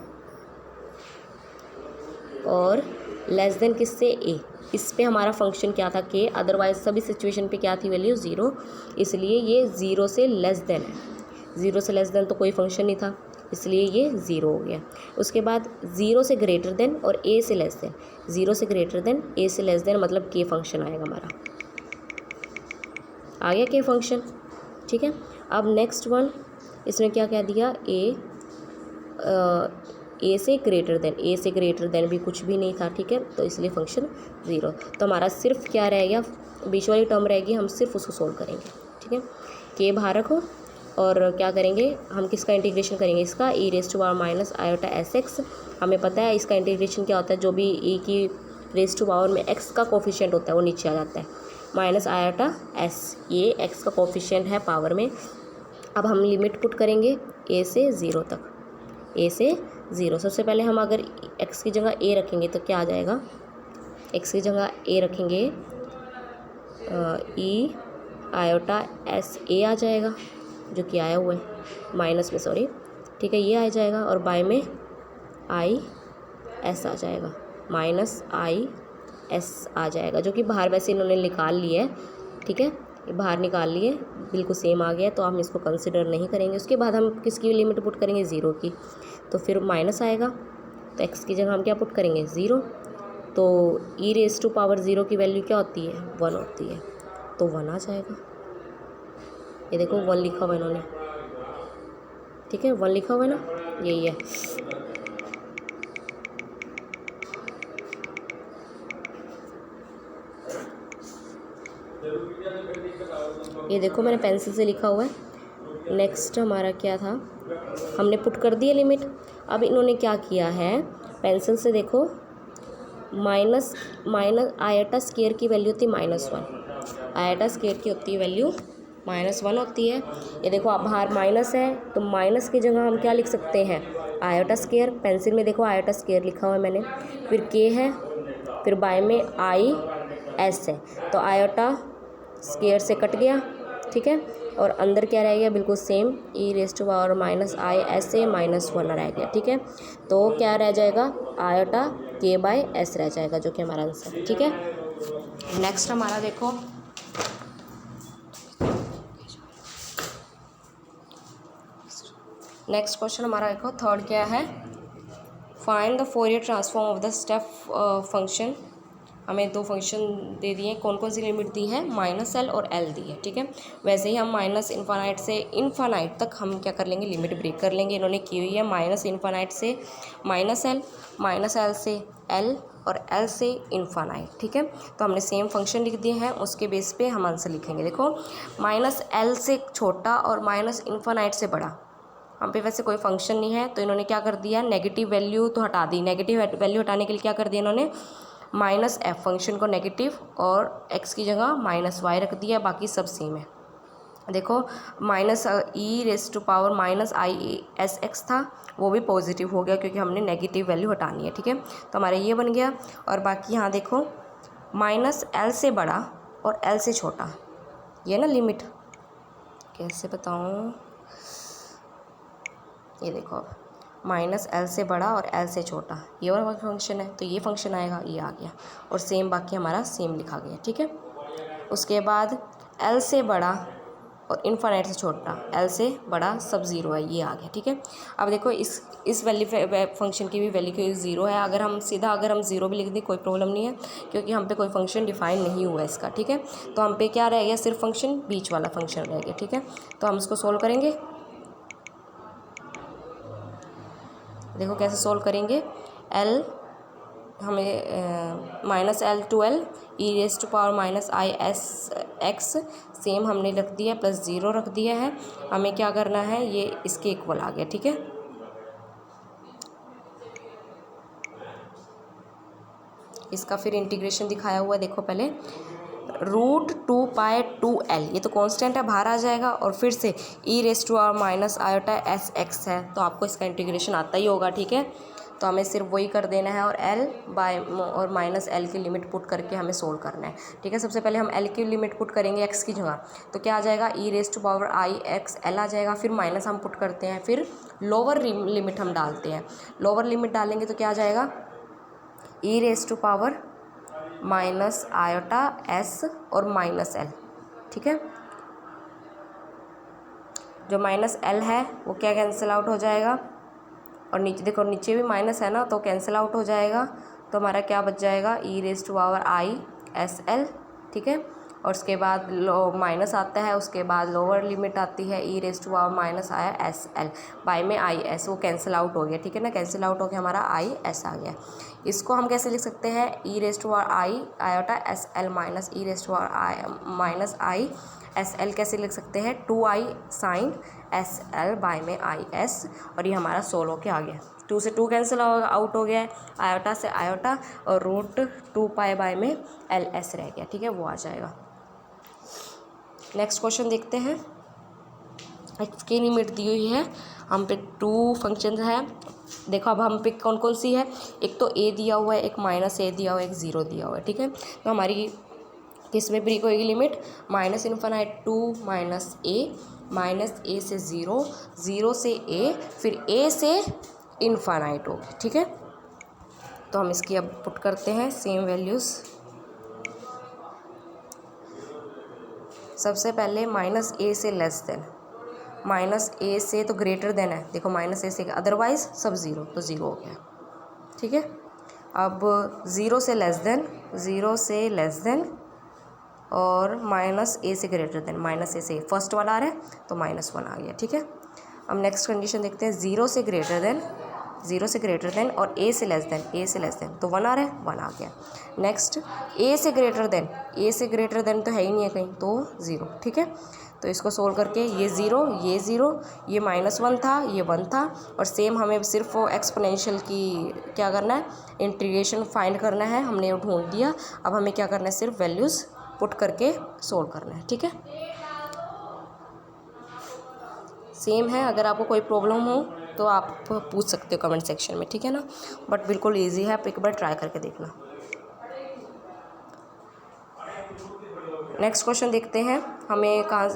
और लेस देन किससे, a, इस पे हमारा फंक्शन क्या था, k, अदरवाइज सभी सिचुएशन पे क्या थी वैल्यू, 0, इसलिए ये 0 से लेस देन है, 0 से लेस देन तो कोई फंक्शन नहीं था, इसलिए ये 0 हो गया। उसके बाद 0 से ग्रेटर देन और a से लेस देन, 0 से ग्रेटर देन a से लेस देन मतलब k फंक्शन आएगा हमारा, आ गया k फंक्शन, ठीक है। अब नेक्स्ट वन, इसने क्या कह दिया, a से ग्रेटर देन भी कुछ भी नहीं था, ठीक है, तो इसलिए फंक्शन 0, तो हमारा सिर्फ क्या रह गया, बीच वाली टर्म रहेगी, हम सिर्फ उसको सोल्व करेंगे, ठीक है। k बाहर रखो और क्या करेंगे, हम किसका इंटीग्रेशन करेंगे, इसका E raise to power minus iota S X, हमें पता है इसका इंटीग्रेशन क्या होता है, जो भी e की रेज़ टू पावर में x का कोफिशिएंट होता है वो नीचे आ जाता है, माइनस आयोटा एस, ये x का कोफिशिएंट है पावर में। अब हम लिमिट पुट करेंगे a से 0 तक, a से 0, सबसे पहले हम अगर x की जगह a रखेंगे तो क्या आ जाएगा, x की जगह a रखेंगे ई आयोटा एस a आ जाएगा, जो कि आया हुआ है माइनस में, सॉरी, ठीक है, ये आ जाएगा, और बाय में आई एस आ जाएगा, माइनस आई एस आ जाएगा, जो कि बाहर वैसे इन्होंने निकाल लिया है, ठीक है, ये बाहर निकाल लिए, बिल्कुल सेम आ गया, तो हम इसको कंसिडर नहीं करेंगे। उसके बाद हम किसकी लिमिट पुट करेंगे, 0 की, तो फिर माइनस आएगा, तो x की जगह हम क्या पुट करेंगे, 0, तो ई रेस टू पावर 0 की वैल्यू क्या होती है, 1 होती है, तो 1 आ जाएगा। ये देखो 1 लिखा हुआ है इन्होंने, ठीक है, 1 लिखा हुआ है ना, यही है। ये देखो मैंने पेंसिल से लिखा हुआ है। नेक्स्ट हमारा क्या था, हमने पुट कर दिया लिमिट। अब इन्होंने क्या किया है, पेंसिल से देखो माइनस आयटा स्क्वायर की वैल्यू होती है -1, आयटा स्क्वायर की होती है वैल्यू -1 होती है। ये देखो अब बाहर माइनस है, तो माइनस की जगह हम क्या लिख सकते हैं, आयटा स्क्वायर। पेंसिल में देखो आयटा स्क्वायर लिखा हुआ है मैंने, फिर के है, फिर बाय में आई एस है, तो आयटा स्क्वायर से कट गया, ठीक है, और अंदर क्या रह गया, बिल्कुल same, E raise to power -i s से -1 रह गया, ठीक है। तो क्या रह जाएगा, आयोटा के बाय एस रह जाएगा, जो कि हमारा आंसर है, ठीक है। नेक्स्ट हमारा देखो, नेक्स्ट क्वेश्चन हमारा देखो थर्ड क्या है, find the Fourier transform of the step function. हमें 2 फंक्शन दे दिए, कौन कौन सी लिमिट दी है, -l और l दी है, ठीक है। वैसे ही हम माइनस इन्फानाइट से इन्फानाइट तक हम क्या कर लेंगे, लिमिट ब्रेक कर लेंगे। इन्होंने की हुई है माइनस इन्फानाइट से -l, -l से l और l से इन्फानाइट, ठीक है। तो हमने सेम फंक्शन लिख दिए हैं, उसके बेस पे हम आंसर लिखेंगे। देखो -l से छोटा और माइनस इन्फानाइट से बड़ा, हम पे वैसे कोई फंक्शन नहीं है, तो इन्होंने क्या कर दिया, नेगेटिव वैल्यू तो हटा दी। नेगेटिव वैल्यू हटाने के लिए क्या कर दिया इन्होंने, -f फंक्शन को नेगेटिव और x की जगह -y रख दिया, बाकी सब सेम है। देखो -e race to power -i(s)x था, वो भी पॉजिटिव हो गया क्योंकि हमने नेगेटिव वैल्यू हटानी है, ठीक है। तो हमारा ये बन गया। और बाकी यहाँ देखो -l से बड़ा और l से छोटा, ये ना लिमिट, कैसे बताऊँ, ये देखो -l से बड़ा और l से छोटा, ये वाला फंक्शन है, तो ये फंक्शन आएगा, ये आ गया। और सेम बाकी हमारा सेम लिखा गया, ठीक है। उसके बाद l से बड़ा और इन्फानाइट से छोटा, l से बड़ा सब 0 है, ये आ गया, ठीक है। अब देखो इस वैल्यू फंक्शन की भी वैल्यू 0 है। अगर हम 0 भी लिख दें कोई प्रॉब्लम नहीं है, क्योंकि हम पे कोई फंक्शन डिफाइन नहीं हुआ है इसका, ठीक है। तो हम पे क्या रह गया, सिर्फ फंक्शन बीच वाला फंक्शन रह गया, ठीक है। तो हम इसको सोल्व करेंगे। देखो कैसे सोल्व करेंगे, l हमें -l to l E raise to power -i(s)x same हमने रख दिया, प्लस 0 रख दिया है। हमें क्या करना है, ये इसके इक्वल आ गया, ठीक है। इसका फिर इंटीग्रेशन दिखाया हुआ है, देखो पहले √2π2l, ये तो कांस्टेंट है, बाहर आ जाएगा, और फिर से ई रेस टू पावर -i(s)x है, तो आपको इसका इंटीग्रेशन आता ही होगा, ठीक है। तो हमें सिर्फ वही कर देना है, और l बाय और -l की लिमिट पुट करके हमें सोल्व करना है, ठीक है। सबसे पहले हम l की लिमिट पुट करेंगे x की जगह, तो क्या आ जाएगा, ई रेस टू पावर i(x)l आ जाएगा। फिर माइनस हम पुट करते हैं, फिर लोअर लिमिट हम डालते हैं। लोअर लिमिट डालेंगे तो क्या आ जाएगा, ई रेस टू पावर -i(s) और -l, ठीक है। जो -l है वो क्या कैंसिल आउट हो जाएगा, और नीचे देखो, नीचे भी माइनस है ना, तो कैंसिल आउट हो जाएगा। तो हमारा क्या बच जाएगा, ई रेस टू पावर i(s)l, ठीक है। और उसके बाद माइनस आता है, उसके बाद लोअर लिमिट आती है e raise to power -i(s)l by में i(s), वो कैंसिल आउट हो गया, ठीक है ना। कैंसिल आउट हो गया, हमारा i(s) आ गया। इसको हम कैसे लिख सकते हैं, e raise to power i(s)l minus e raise to power -i(s)l कैसे लिख सकते हैं, 2i sin s(l) बाय में i(s), और ये हमारा सोल्व होके आ गया। 2 से 2 कैंसिल आउट हो गया है, आयोटा से आयोटा, और √2π बाय में ls रह गया, ठीक है, वो आ जाएगा। नेक्स्ट क्वेश्चन देखते हैं। x की लिमिट दी हुई है, हम पे 2 फंक्शन है। देखो अब हम पे कौन कौन सी है, एक तो a दिया हुआ है, एक -a दिया हुआ है, एक 0 दिया हुआ है, ठीक है। तो हमारी किस में ब्रेक होएगी लिमिट, -इन्फानाइट टू -a से 0, 0 से a, फिर a से इन्फानाइट होगी, ठीक है। तो हम इसकी अब पुट करते हैं सेम वैल्यूज़। सबसे पहले -a से लेस देन, -a से तो ग्रेटर देन है, देखो -a से, अदरवाइज सब 0, तो 0 हो गया, ठीक है। अब ज़ीरो से लेस देन और माइनस ए से ग्रेटर देन, माइनस ए से फर्स्ट वाला आ रहा है तो -1 आ गया, ठीक है। अब नेक्स्ट कंडीशन देखते हैं, ज़ीरो से ग्रेटर देन और ए से लेस देन तो 1 आ रहा है, 1 आ गया। नेक्स्ट ए से ग्रेटर देन तो है ही नहीं है कहीं, तो 0, ठीक है। तो इसको सोल्व करके ये ज़ीरो, ये -1 था, ये 1 था, और सेम हमें सिर्फ एक्सपोनेंशियल की क्या करना है, इंटीग्रेशन फाइंड करना है, हमने वो ढूंढ दिया। अब हमें क्या करना है, सिर्फ वैल्यूज़ पुट करके सोल्व करना है, ठीक है। सेम है, अगर आपको कोई प्रॉब्लम हो तो आप पूछ सकते हो कमेंट सेक्शन में, ठीक है ना। बट बिल्कुल इजी है, आप एक बार ट्राई करके देखना। नेक्स्ट क्वेश्चन देखते हैं, हमें कहाँ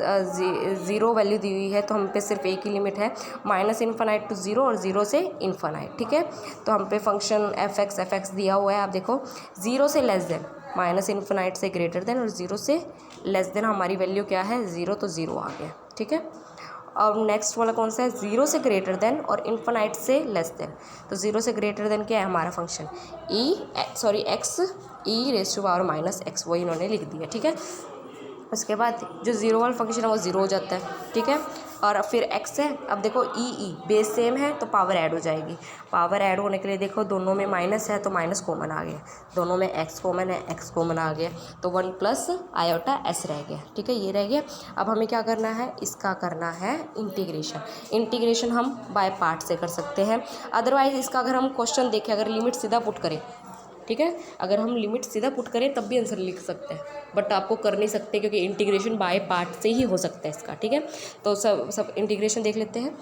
ज़ीरो वैल्यू दी हुई है, तो हम पे सिर्फ एक ही लिमिट है, -∞ to 0 और 0 से इन्फानाइट, ठीक है। तो हम पे फंक्शन एफ एक्स दिया हुआ है, आप देखो 0 से लेस देन, -∞ से ग्रेटर देन और 0 से लेस देन, हमारी वैल्यू क्या है 0, तो 0 आ गया, ठीक है। और नेक्स्ट वाला कौन सा है, 0 से ग्रेटर देन और इन्फानाइट से लेस देन। तो 0 से ग्रेटर देन क्या है हमारा फंक्शन, एक्स e⁻⁻x, वही इन्होंने लिख दिया, ठीक है। उसके बाद जो 0 वाला फंक्शन है वो 0 हो जाता है, ठीक है। और फिर x है, अब देखो बेस सेम है तो पावर ऐड हो जाएगी, पावर ऐड होने के लिए देखो दोनों में माइनस है तो माइनस कॉमन आ गया, दोनों में x कॉमन है, x कॉमन आ गया, तो 1 प्लस आयोटा s रह गया, ठीक है, ये रह गया। अब हमें क्या करना है, इसका करना है इंटीग्रेशन हम बाय पार्ट से कर सकते हैं, अदरवाइज़ इसका अगर हम क्वेश्चन देखें, अगर लिमिट सीधा पुट करें, ठीक है, अगर हम लिमिट सीधा पुट करें तब भी आंसर लिख सकते हैं, बट आपको कर नहीं सकते क्योंकि इंटीग्रेशन बाय पार्ट से ही हो सकता है इसका, ठीक है। तो सब इंटीग्रेशन देख लेते हैं।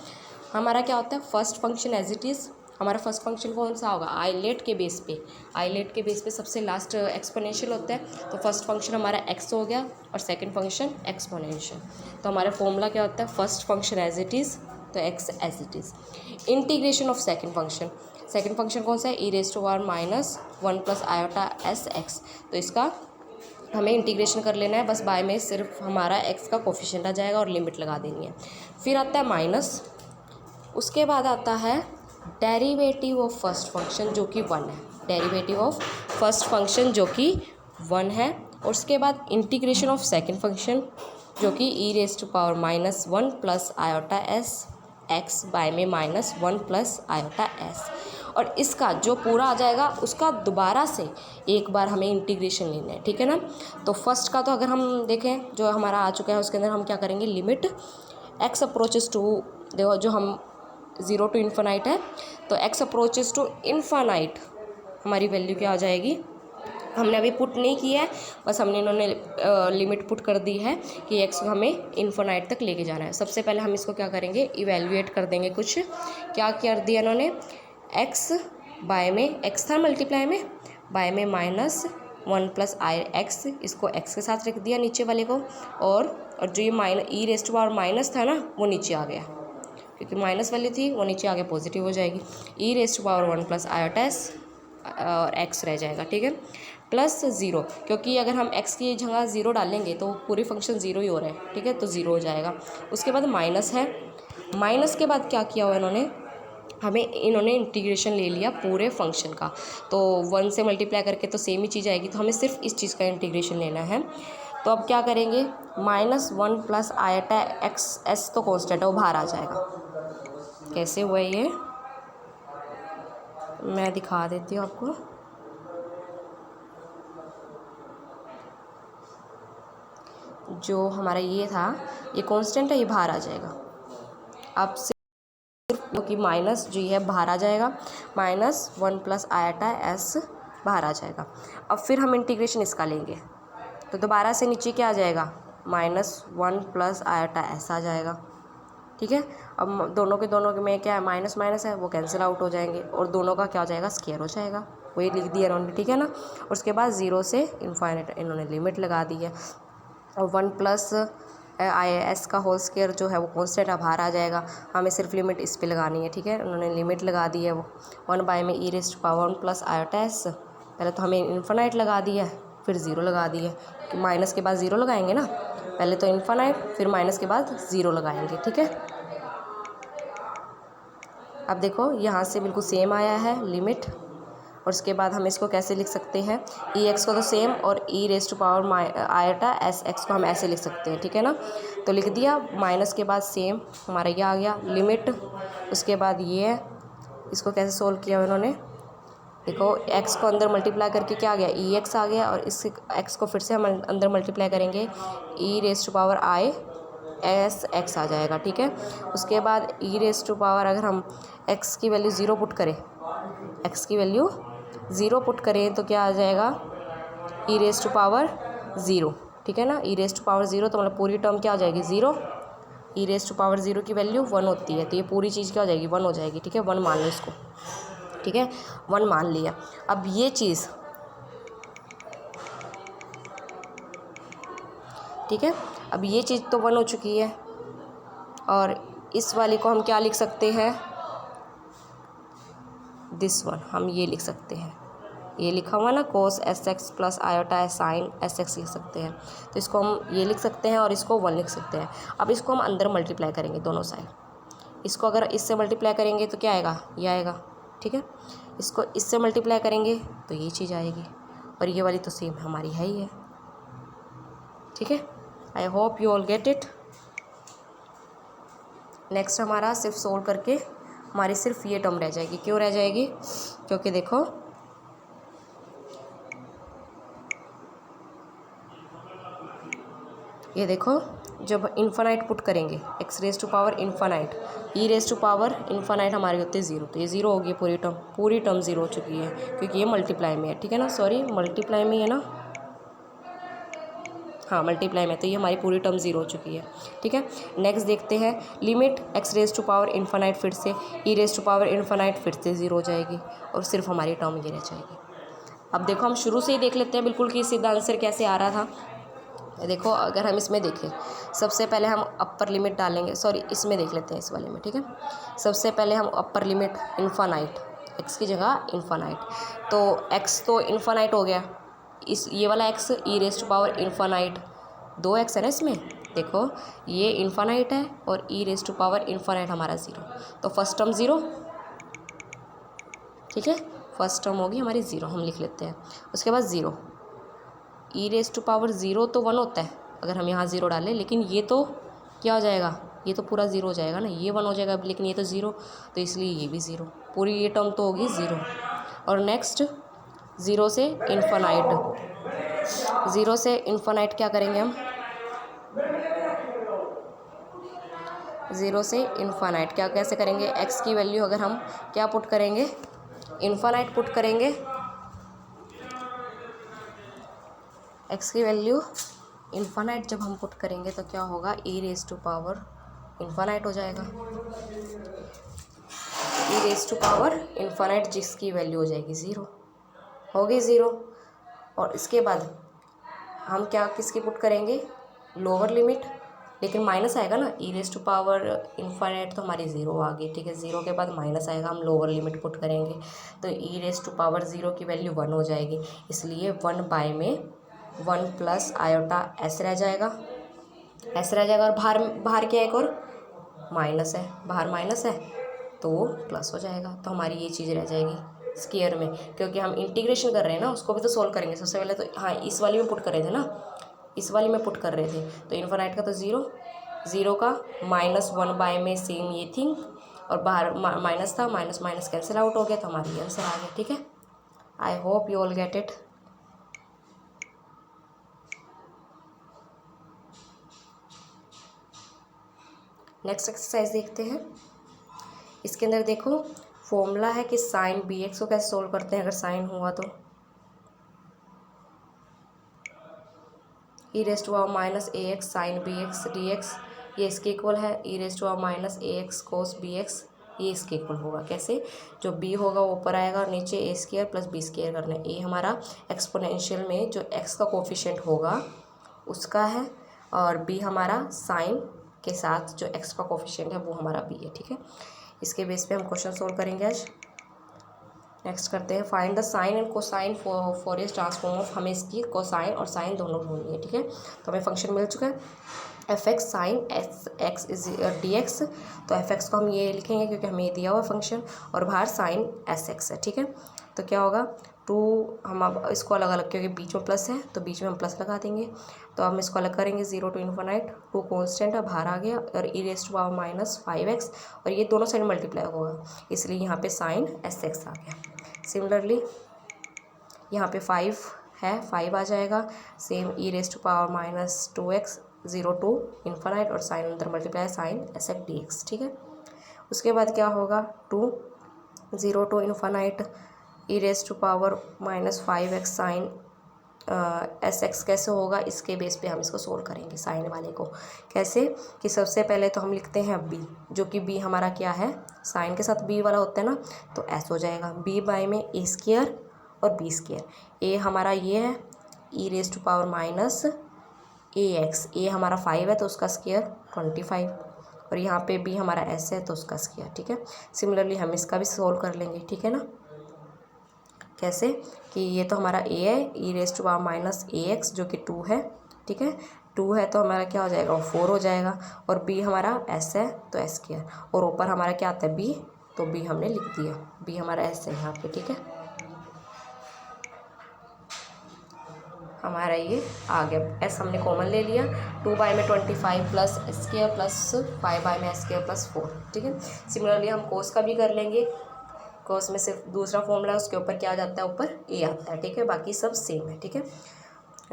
हमारा क्या होता है, first function as it is, हमारा फर्स्ट फंक्शन कौन सा होगा, आइलेट के बेस पे सबसे लास्ट एक्सपोनेंशियल होता है, तो फर्स्ट फंक्शन हमारा x हो गया और सेकंड फंक्शन एक्सपोनेंशियल। तो हमारा फॉर्मूला क्या होता है, first function as it is तो x as it is, integration of second function कौन सा है, e⁻⁻1 प्लस आयोटा sx, तो इसका हमें इंटीग्रेशन कर लेना है, बस बाय में सिर्फ हमारा x का कोफिशिएंट आ जाएगा और लिमिट लगा देनी है। फिर आता है माइनस, उसके बाद आता है डेरिवेटिव ऑफ फर्स्ट फंक्शन जो कि 1 है, और उसके बाद इंटीग्रेशन ऑफ सेकंड फंक्शन जो कि e⁻⁻1 plus iota sx bye में -1 प्लस आयोटा s, और इसका जो पूरा आ जाएगा उसका दोबारा से एक बार हमें इंटीग्रेशन लेना है, ठीक है ना। तो फर्स्ट का तो अगर हम देखें जो हमारा आ चुका है उसके अंदर हम क्या करेंगे, लिमिट x अप्रोचेस टू, देखो जो हम 0 to इन्फानाइट है, तो x अप्रोचेस टू इन्फानाइट हमारी वैल्यू क्या आ जाएगी, हमने अभी पुट नहीं किया है, बस हमने इन्होंने लिमिट पुट कर दी है कि x को हमें इन्फानाइट तक लेके जाना है। सबसे पहले हम इसको क्या करेंगे, इवेल्युएट कर देंगे, कुछ क्या कर दिया इन्होंने, x बाय में x था मल्टीप्लाई में, बाय में -1 प्लस x, इसको x के साथ रख दिया नीचे वाले को, और जो ये e⁻⁻ था ना वो नीचे आ गया, क्योंकि माइनस वाली थी वो नीचे आगे पॉजिटिव हो जाएगी, e⁻1 प्लस आयोटा s और x रह जाएगा, ठीक है, प्लस 0, क्योंकि अगर हम x की जगह 0 डालेंगे तो पूरी फंक्शन 0 ही हो रहा है, ठीक है, तो 0 हो जाएगा। उसके बाद माइनस है, माइनस के बाद क्या किया हुआ इन्होंने इंटीग्रेशन ले लिया पूरे फंक्शन का, तो 1 से मल्टीप्लाई करके तो सेम ही चीज़ आएगी, तो हमें सिर्फ इस चीज़ का इंटीग्रेशन लेना है। तो अब क्या करेंगे, -1 प्लस आयोटा s तो कॉन्स्टेंट है, वो बाहर आ जाएगा। कैसे हुआ ये मैं दिखा देती हूँ आपको, जो हमारा ये था ये कांस्टेंट है, ये बाहर आ जाएगा। अब सिर्फ क्योंकि माइनस जो है बाहर आ जाएगा, -1 प्लस आयोटा s बाहर आ जाएगा। अब फिर हम इंटीग्रेशन इसका लेंगे तो दोबारा से नीचे क्या आ जाएगा, -1 प्लस आयोटा s आ जाएगा, ठीक है। अब दोनों के में क्या है, माइनस माइनस है, वो कैंसिल आउट हो जाएंगे और दोनों का क्या हो जाएगा, स्क्वायर हो जाएगा, वही लिख दिया इन्होंने, ठीक है ना। उसके बाद 0 से इन्फाइनाइट इन्होंने लिमिट लगा दी है, और 1 प्लस s का होल स्क्वायर जो है वो कॉन्स्टेंट बाहर आ जाएगा, हमें सिर्फ लिमिट इस पे लगानी है, ठीक है। उन्होंने लिमिट लगा दी है वो 1 बाय में e⁻1 प्लस आयोटा s, पहले तो हमें इन्फानाइट लगा दिया है, फिर 0 लगा दिया, कि माइनस के बाद 0 लगाएंगे ना, पहले तो इन्फानाइट फिर माइनस के बाद 0 लगाएंगे, ठीक है। अब देखो यहाँ से बिल्कुल सेम आया है लिमिट, और उसके बाद हम इसको कैसे लिख सकते हैं, ई एक्स को तो सेम, और ई raise to power iota S x को हम ऐसे लिख सकते हैं, ठीक है ना। तो लिख दिया, माइनस के बाद सेम हमारा ये आ गया लिमिट, उसके बाद ये है, इसको कैसे सोल्व किया उन्होंने, देखो एक्स को अंदर मल्टीप्लाई करके क्या आ गया, ई एक्स आ गया, और इस एक्स को फिर से हम अंदर मल्टीप्लाई करेंगे, e raise to power i S x आ जाएगा, ठीक है। उसके बाद ई रेज टू पावर अगर हम एक्स की वैल्यू ज़ीरो पुट करें, एक्स की वैल्यू ज़ीरो पुट करें तो क्या आ जाएगा, E raise to power zero, ठीक है ना। E raise to power zero तो मतलब पूरी टर्म क्या हो जाएगी, zero. E raise to power zero की वैल्यू 1 होती है, तो ये पूरी चीज़ क्या हो जाएगी, 1 हो जाएगी, ठीक है। 1 मान लो इसको, ठीक है, 1 मान लिया। अब ये चीज़, ठीक है, अब ये चीज़ तो 1 हो चुकी है, और इस वाली को हम क्या लिख सकते हैं, दिस वन हम ये लिख सकते हैं, ये लिखा हुआ ना cos s x plus iota sine s x लिख सकते हैं, तो इसको हम ये लिख सकते हैं और इसको 1 लिख सकते हैं। अब इसको हम अंदर मल्टीप्लाई करेंगे दोनों साइड, इसको अगर इससे मल्टीप्लाई करेंगे तो क्या आएगा, ये आएगा, ठीक है। इसको इससे मल्टीप्लाई करेंगे तो ये चीज़ आएगी, और ये वाली तो सेम हमारी है ही है, ठीक है। आई hope you all get it. Next हमारा सिर्फ सोल्व करके हमारी सिर्फ ये टर्म रह जाएगी, क्यों रह जाएगी, क्योंकि देखो ये देखो, जब इन्फानाइट पुट करेंगे X raise to power infinite, E raise to power infinite हमारी होती है ज़ीरो, तो ये ज़ीरो होगी, पूरी टर्म ज़ीरो हो चुकी है, क्योंकि ये मल्टीप्लाई में है, ठीक है ना, सॉरी मल्टीप्लाई में है ना, हाँ मल्टीप्लाई में, तो ये हमारी पूरी टर्म ज़ीरो हो चुकी है, ठीक है। नेक्स्ट देखते हैं, limit X raise to power infinite फिर से E raise to power infinite फिर से ज़ीरो हो जाएगी, और सिर्फ हमारी टर्म ये रह जाएगी। अब देखो हम शुरू से ही देख लेते हैं बिल्कुल कि सीधा आंसर कैसे आ रहा था। देखो अगर हम इसमें देखें, सबसे पहले हम अपर लिमिट डालेंगे, सॉरी इसमें देख लेते हैं इस वाले में, ठीक है। सबसे पहले हम अपर लिमिट इन्फानाइट, एक्स की जगह इन्फानाइट, तो एक्स तो इन्फानाइट हो गया, इस ये वाला X E raise to power infinite, 2 X है ना इसमें, देखो ये इन्फानाइट है और ई रेज टू पावर इन्फानाइट हमारा ज़ीरो, तो फर्स्ट टर्म ज़ीरो, ठीक है, फर्स्ट टर्म होगी हमारी ज़ीरो, हम लिख लेते हैं। उसके बाद zero, E raise to power zero तो 1 होता है अगर हम यहाँ ज़ीरो डालें, लेकिन ये तो क्या हो जाएगा, ये तो पूरा ज़ीरो हो जाएगा ना, ये 1 हो जाएगा, लेकिन ये तो ज़ीरो, तो इसलिए ये भी ज़ीरो, पूरी ये टर्म तो होगी ज़ीरो। और नेक्स्ट ज़ीरो से इन्फानाइट, ज़ीरो से इन्फानाइट क्या करेंगे हम, ज़ीरो से इन्फानाइट क्या कैसे करेंगे, एक्स की वैल्यू अगर हम क्या पुट करेंगे, इन्फानाइट पुट करेंगे, एक्स की वैल्यू इन्फानाइट जब हम पुट करेंगे तो क्या होगा, ई रेज टू पावर इन्फानाइट हो जाएगा, E raise to power infinite जिसकी वैल्यू हो जाएगी ज़ीरो, होगी ज़ीरो। और इसके बाद हम क्या किसकी पुट करेंगे, लोअर लिमिट, लेकिन माइनस आएगा ना, E raise to power infinite तो हमारी ज़ीरो आ गई, ठीक है, ज़ीरो के बाद माइनस आएगा, हम लोअर लिमिट पुट करेंगे तो e raise to power zero की वैल्यू 1 हो जाएगी, इसलिए 1 बाय में 1 प्लस आयोटा एस रह जाएगा, एस रह जाएगा, और बाहर क्या है, एक और माइनस है, बाहर माइनस है तो प्लस हो जाएगा, तो हमारी ये चीज़ रह जाएगी स्क्वायर में, क्योंकि हम इंटीग्रेशन कर रहे हैं ना, उसको भी तो सोल्व करेंगे सबसे पहले, तो हाँ इस वाली में पुट कर रहे थे ना, इस वाली में पुट कर रहे थे, तो इन्फानाइट का तो ज़ीरो, ज़ीरो का -1 बाय में सेम ये थिंग, और बाहर माइनस था, माइनस माइनस कैंसिल आउट हो गया, तो हमारी आंसर आ गया, ठीक है। आई hope you all get it. Next exercise देखते हैं। इसके अंदर देखो फॉर्मूला है कि साइन बी एक्स को कैसे सोल्व करते हैं अगर साइन हुआ तो, e raise to power minus A x sine b x D x, ये इसके इक्वल है, e raise to power minus A x cos b x, ये इसके इक्वल होगा, कैसे, जो b होगा वो ऊपर आएगा और नीचे ए स्क्वायर प्लस बी स्क्वायर करना है, ए हमारा एक्सपोनेंशियल में जो x का कोफिशिएंट होगा उसका है, और b हमारा साइन के साथ जो x का कोफिशिएंट है वो हमारा b है, ठीक है। इसके बेस पे हम क्वेश्चन सोल्व करेंगे आज। नेक्स्ट करते हैं, find the sine and cosine for इस ट्रांसफॉर्म ऑफ, हमें इसकी कोसाइन और साइन दोनों ढूंढनी है, ठीक है। तो हमें फंक्शन मिल चुका है F x sine x is D x, तो एफ एक्स को हम ये लिखेंगे क्योंकि हमें ये दिया हुआ फंक्शन, और बाहर साइन एस एक्स है, ठीक है। तो क्या होगा 2, हम अब इसको अलग अलग, क्योंकि बीच में प्लस है तो बीच में हम प्लस लगा देंगे। तो हम इसको अलग करेंगे 0 to इन्फिनिट, 2 कॉन्स्टेंट है बाहर आ गया और e⁻−5x, और ये दोनों साइड मल्टीप्लाई होगा इसलिए यहाँ पे साइन sx आ गया। सिमिलरली यहाँ पे 5 है, 5 आ जाएगा, सेम e⁻−2x, 0 to इन्फिनिट और साइन अंदर मल्टीप्लाई साइन sx dx, ठीक है। उसके बाद क्या होगा 2, 0 to infinite e⁻−5x sign sx कैसे होगा, इसके बेस पे हम इसको सोल्व करेंगे साइन वाले को। कैसे कि सबसे पहले तो हम लिखते हैं b, जो कि b हमारा क्या है, साइन के साथ b वाला होता है ना, तो s हो जाएगा b बाय में a² और b²। a हमारा ये है e⁻−ax, a हमारा 5 है तो उसका स्क्वायर 25, और यहाँ पे b हमारा s है तो उसका स्क्वायर, ठीक है। सिमिलरली हम इसका भी सोल्व कर लेंगे, ठीक है ना। कैसे कि ये तो हमारा a है e⁻−ax जो कि 2 है, ठीक है। 2 है तो हमारा क्या हो जाएगा, 4 हो जाएगा, और b हमारा s है तो s², और ऊपर हमारा क्या आता है b, तो b हमने लिख दिया, b हमारा s है यहाँ पे, ठीक है। हमारा ये आ गया, s हमने कॉमन ले लिया, 2 बाय में 25 प्लस s² प्लस 5 बाय में s² प्लस 4, ठीक है। सिमिलरली हम कोस का भी कर लेंगे, कोस में सिर्फ दूसरा फॉर्मूला है, उसके ऊपर क्या आ जाता है, ऊपर a आता है, ठीक है। बाकी सब सेम है, ठीक है।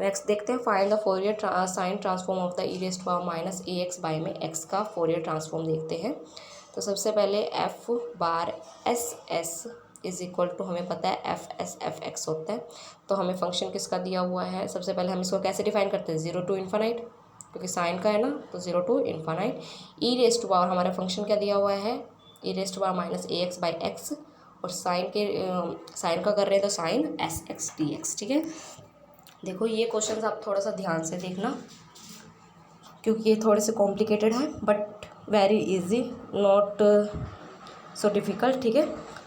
नेक्स्ट देखते हैं, find the Fourier sine transform of the e⁻−ax by में x का फोरियर ट्रांसफॉर्म देखते हैं। तो सबसे पहले f bar S S is equal to, हमें पता है एफ एस एफ एक्स होता है, तो हमें फंक्शन किसका दिया हुआ है, सबसे पहले हम इसको कैसे डिफाइन करते हैं, 0 to इन्फिनिट, क्योंकि साइन का है ना, तो 0 to इन्फिनिट e⁻, हमारा फंक्शन क्या दिया हुआ है, e⁻−ax बाई एक्स, और साइन का कर रहे हैं तो साइन sx dx, ठीक है। देखो ये क्वेश्चंस आप थोड़ा सा ध्यान से देखना, क्योंकि ये थोड़े से कॉम्प्लिकेटेड है but very easy, not so difficult, ठीक है।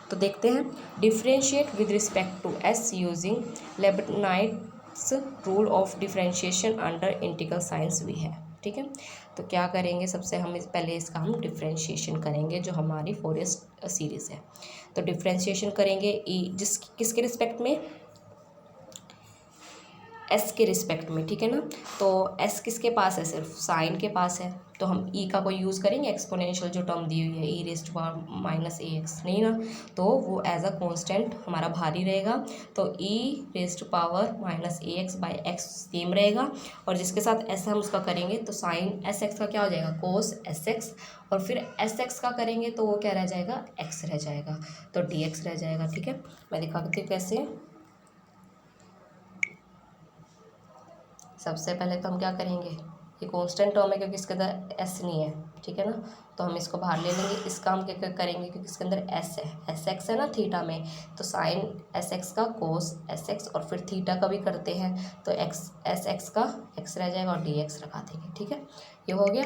तो देखते हैं, differentiate with respect to s using Leibniz's rule of differentiation under integral signs भी है, ठीक है। तो क्या करेंगे, सबसे हम पहले इसका हम डिफ्रेंशिएशन करेंगे, जो हमारी फोरियर सीरीज़ है। तो डिफ्रेंशिएशन करेंगे किसके रिस्पेक्ट में, s के रिस्पेक्ट में, ठीक है ना। तो s किसके पास है, सिर्फ साइन के पास है, तो हम e का कोई यूज़ करेंगे, एक्सपोनेंशियल जो टर्म दी हुई है e⁻−ax, नहीं ना, तो वो एज अ कांस्टेंट हमारा भारी रहेगा, तो e⁻−ax बाई एक्स सेम रहेगा, और जिसके साथ s हम उसका करेंगे तो साइन sx का क्या हो जाएगा, कोस sx, और फिर sx का करेंगे तो वो क्या रह जाएगा, x रह जाएगा, तो dx रह जाएगा, ठीक है। मैं दिखाती हूँ कैसे। सबसे पहले तो हम क्या करेंगे, ये कांस्टेंट टर्म है क्योंकि इसके अंदर s नहीं है, ठीक है ना, तो हम इसको बाहर ले लेंगे। इसका हम क्या करेंगे, क्योंकि इसके अंदर s है, sx है ना थीटा में, तो साइन sx का कोस sx, और फिर थीटा का भी करते हैं तो sx का x रह जाएगा और dx लगा देंगे, ठीक है। ये हो गया।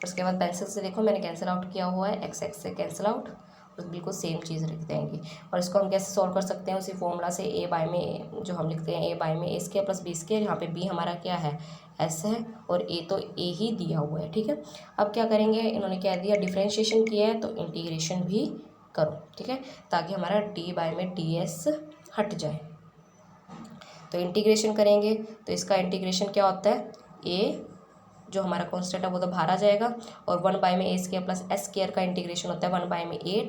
उसके बाद पेंसिल से देखो मैंने कैंसिल आउट किया हुआ है, x से कैंसिल आउट, और बिल्कुल सेम चीज़ लिख देंगे। और इसको हम कैसे सॉल्व कर सकते हैं, उसी फॉर्मूला से a बाय में जो हम लिखते हैं a बाय में a² प्लस b², यहाँ पे b हमारा क्या है, s है, और a तो a ही दिया हुआ है, ठीक है। अब क्या करेंगे, इन्होंने क्या दिया, डिफ्रेंशिएशन किया है तो इंटीग्रेशन भी करो, ठीक है, ताकि हमारा d बाय में ds हट जाए। तो इंटीग्रेशन करेंगे तो इसका इंटीग्रेशन क्या होता है, a जो हमारा कांस्टेंट है वो तो बाहर आ जाएगा, और 1 बाय में a² प्लस s² का इंटीग्रेशन होता है 1 बाय में a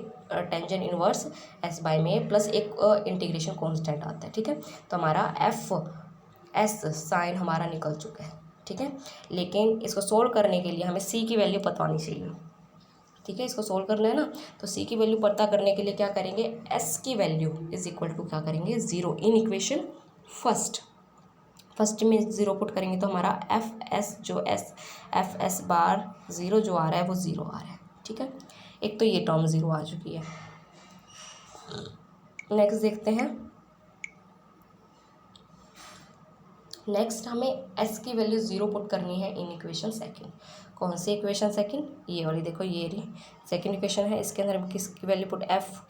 tangent inverse s by में a प्लस एक इंटीग्रेशन कांस्टेंट आता है, ठीक है। तो हमारा f s साइन हमारा निकल चुका है, ठीक है। लेकिन इसको सोल्व करने के लिए हमें c की वैल्यू पता होनी चाहिए, ठीक है। इसको सोल्व करना है ना, तो c की वैल्यू पता करने के लिए क्या करेंगे, s की वैल्यू इज इक्वल टू क्या करेंगे, 0 इन इक्वेशन फर्स्ट में 0 पुट करेंगे तो हमारा एफ एस बार 0 जो आ रहा है वो 0 आ रहा है, ठीक है। एक तो ये टर्म 0 आ चुकी है। नेक्स्ट देखते हैं, नेक्स्ट हमें s की वैल्यू 0 पुट करनी है इन इक्वेशन सेकंड। कौन सी इक्वेशन सेकंड, ये वाली, देखो ये रही सेकंड इक्वेशन है। इसके अंदर हम किसकी वैल्यू पुट, f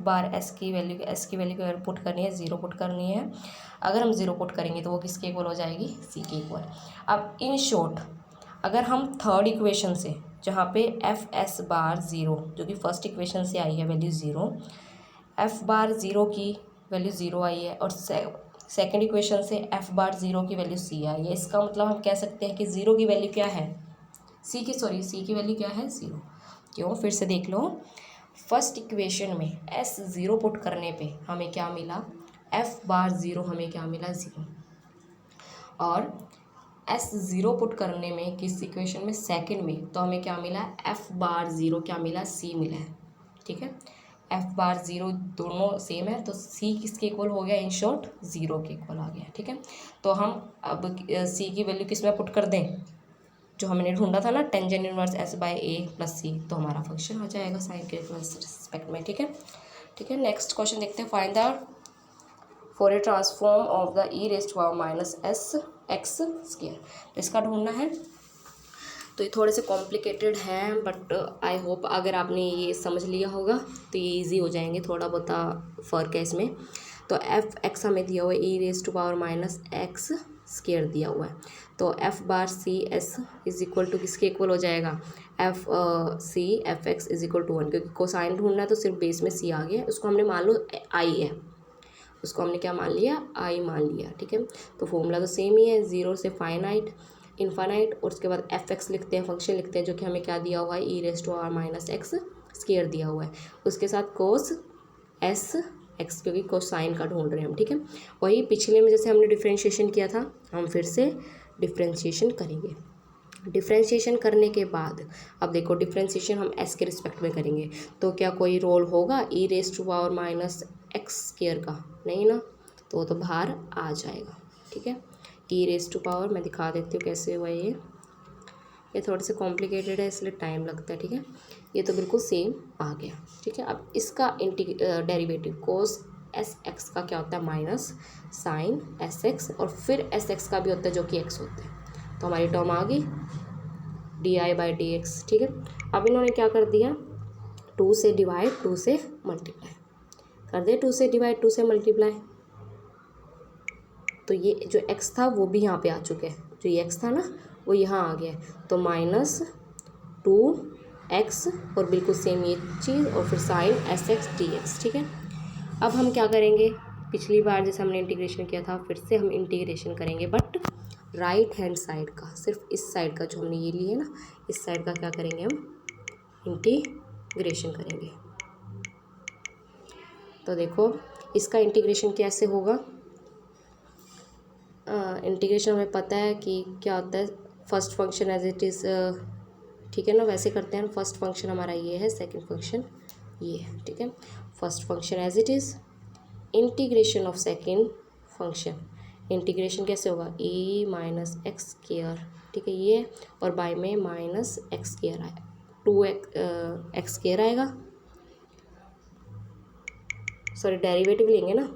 बार s की वैल्यू पुट करनी है, 0 पुट करनी है। अगर हम 0 पुट करेंगे तो वो किसके इक्वल हो जाएगी, c के इक्वल। अब इन शॉर्ट अगर हम थर्ड इक्वेशन से, जहाँ पे एफ एस बार 0 जो कि फर्स्ट इक्वेशन से आई है वैल्यू 0, एफ बार ज़ीरो की वैल्यू ज़ीरो आई है और सेकेंड इक्वेशन से एफ बार ज़ीरो की वैल्यू सी आई है। इसका मतलब हम कह सकते हैं कि ज़ीरो की वैल्यू क्या है, सी की वैल्यू क्या है, ज़ीरो। क्यों, फिर से देख लो, फर्स्ट इक्वेशन में एस ज़ीरो पुट करने पे हमें क्या मिला, एफ बार ज़ीरो हमें क्या मिला, ज़ीरो। और एस ज़ीरो पुट करने में किस इक्वेशन में, सेकंड में, तो हमें क्या मिला, एफ बार ज़ीरो क्या मिला, सी मिला है। ठीक है, एफ बार ज़ीरो दोनों सेम है तो सी किसके इक्वल हो गया, इन शॉर्ट ज़ीरो के इक्वल आ गया। ठीक है, तो हम अब सी की वैल्यू किस में पुट कर दें, जो हमने ढूंढा था ना, tangent inverse S by A plus सी, तो हमारा फंक्शन आ जाएगा साइन के रिस्पेक्ट में। ठीक है, ठीक है, नेक्स्ट क्वेश्चन देखते हैं। Find the Fourier transform of the E raise to power minus S X square. तो इसका ढूंढना है, तो ये थोड़े से कॉम्प्लिकेटेड हैं, बट आई होप अगर आपने ये समझ लिया होगा तो ये इजी हो जाएंगे। थोड़ा बहुत फ़र्क है इसमें। तो एफ एक्स हमें दिया हुआ है ई raise to power minus x square दिया हुआ है, तो F bar c s is equal to किसके इक्वल हो जाएगा, F c f x is equal to 1, क्योंकि कोसाइन ढूंढना है तो सिर्फ बेस में सी आ गया, उसको हमने मान लो आई है, उसको हमने क्या मान लिया, आई मान लिया। ठीक है, तो फॉर्मूला तो सेम ही है, ज़ीरो से फाइनाइट इनफाइनाइट, और उसके बाद एफ एक्स लिखते हैं, फंक्शन लिखते हैं, जो कि हमें क्या दिया हुआ है, ई raise to power minus x square दिया हुआ है, उसके साथ कोस एस एक्स, क्योंकि कोसाइन का ढूंढ रहे हैं हम। ठीक है, वही पिछले में जैसे हमने डिफ्रेंशिएशन किया था, हम फिर से डिफ्रेंशिएशन करेंगे। डिफ्रेंशिएशन करने के बाद अब देखो, डिफ्रेंशिएशन हम एस के रिस्पेक्ट में करेंगे, तो क्या कोई रोल होगा ई raise to power minus x square का, नहीं ना, तो वो तो बाहर आ जाएगा। ठीक है, ई रेज़ टू पावर मैं दिखा देती हूँ कैसे हुआ ये थोड़े से कॉम्प्लिकेटेड है इसलिए टाइम लगता है। ठीक है, ये तो बिल्कुल सेम आ गया। ठीक है, अब इसका डेरिवेटिव कोस एस एक्स का क्या होता है, माइनस साइन एस एक्स, और फिर एस एक्स का भी होता है जो कि एक्स होता है, तो हमारी टर्म आ गई D I by D x. ठीक है, अब इन्होंने क्या कर दिया, 2 से डिवाइड 2 से मल्टीप्लाई कर दे, 2 से डिवाइड 2 से मल्टीप्लाई, तो ये जो x था वो भी यहाँ पे आ चुके हैं, जो ये x था ना वो यहाँ आ गया, तो माइनस 2x और बिल्कुल सेम ये चीज़, और फिर sine s x D x. ठीक है, अब हम क्या करेंगे, पिछली बार जैसे हमने इंटीग्रेशन किया था फिर से हम इंटीग्रेशन करेंगे, बट राइट हैंड साइड का, सिर्फ इस साइड का जो हमने ये लिए ना, इस साइड का क्या करेंगे हम, इंटीग्रेशन करेंगे। तो देखो इसका इंटीग्रेशन कैसे होगा, इंटीग्रेशन हमें पता है कि क्या होता है, first function as it is, ठीक है ना, वैसे करते हैं। फर्स्ट फंक्शन हमारा ये है, सेकंड फंक्शन ये है। ठीक है, first function as it is, integration of second function, integration कैसे होगा, e माइनस एक्स स्क्वायर। ठीक है, ये और बाय में माइनस एक्स स्क्वायर आएगा, 2x स्क्वायर आएगा, सॉरी डेरिवेटिव लेंगे ना,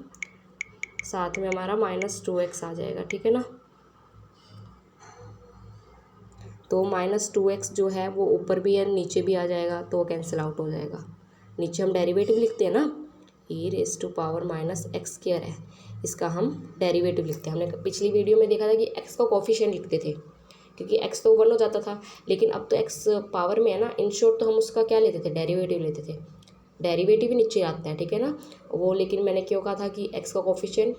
साथ में हमारा माइनस 2x आ जाएगा। ठीक है ना, तो माइनस 2x जो है वो ऊपर भी है नीचे भी आ जाएगा, तो वो कैंसिल आउट हो जाएगा। नीचे हम डेरिवेटिव लिखते हैं ना, e raise to power minus x square है, इसका हम डेरिवेटिव लिखते हैं। हमने पिछली वीडियो में देखा था कि x का कोफिशिएंट लिखते थे, क्योंकि x तो 1 हो जाता था, लेकिन अब तो x पावर में है ना, इन शॉर्ट तो हम उसका क्या लेते थे, डेरिवेटिव लेते थे। डेरिवेटिव ही नीचे आता है, ठीक है ना वो, लेकिन मैंने क्यों कहा था कि x का कोफिशिएंट,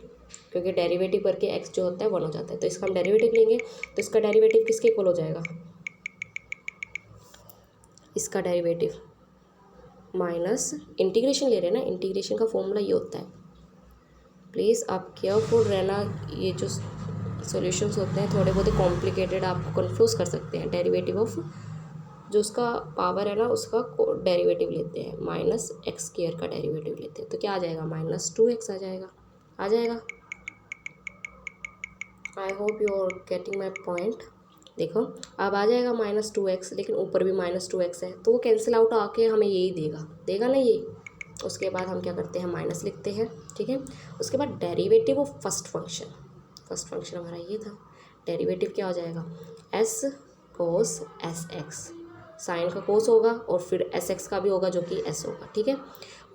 क्योंकि डेरिवेटिव करके x जो होता है 1 हो जाता है, तो इसका हम डेरिवेटिव लेंगे, तो इसका डेरिवेटिव किसके इक्वल हो जाएगा, इसका डेरिवेटिव माइनस इंटीग्रेशन ले रहे हैं ना, इंटीग्रेशन का फॉर्मूला ये होता है। प्लीज़ आप केयरफुल रहना, ये जो सॉल्यूशंस होते हैं थोड़े बहुत कॉम्प्लिकेटेड, आपको कंफ्यूज कर सकते हैं। डेरिवेटिव ऑफ जो उसका पावर है ना उसका डेरिवेटिव लेते हैं, माइनस एक्स स्क्वायर का डेरिवेटिव लेते हैं, तो क्या आ जाएगा, माइनस 2x आ जाएगा, आ जाएगा। I hope you are getting my point. देखो अब आ जाएगा माइनस 2x, लेकिन ऊपर भी माइनस 2x है, तो वो कैंसिल आउट आके हमें यही देगा ना ये। उसके बाद हम क्या करते हैं, माइनस लिखते हैं। ठीक है, उसके बाद डेरिवेटिव ऑफ फर्स्ट फंक्शन हमारा ये था, डेरिवेटिव क्या हो जाएगा, s cos s x sine का कोस होगा और फिर एस एक्स का भी होगा जो कि एस होगा, ठीक है।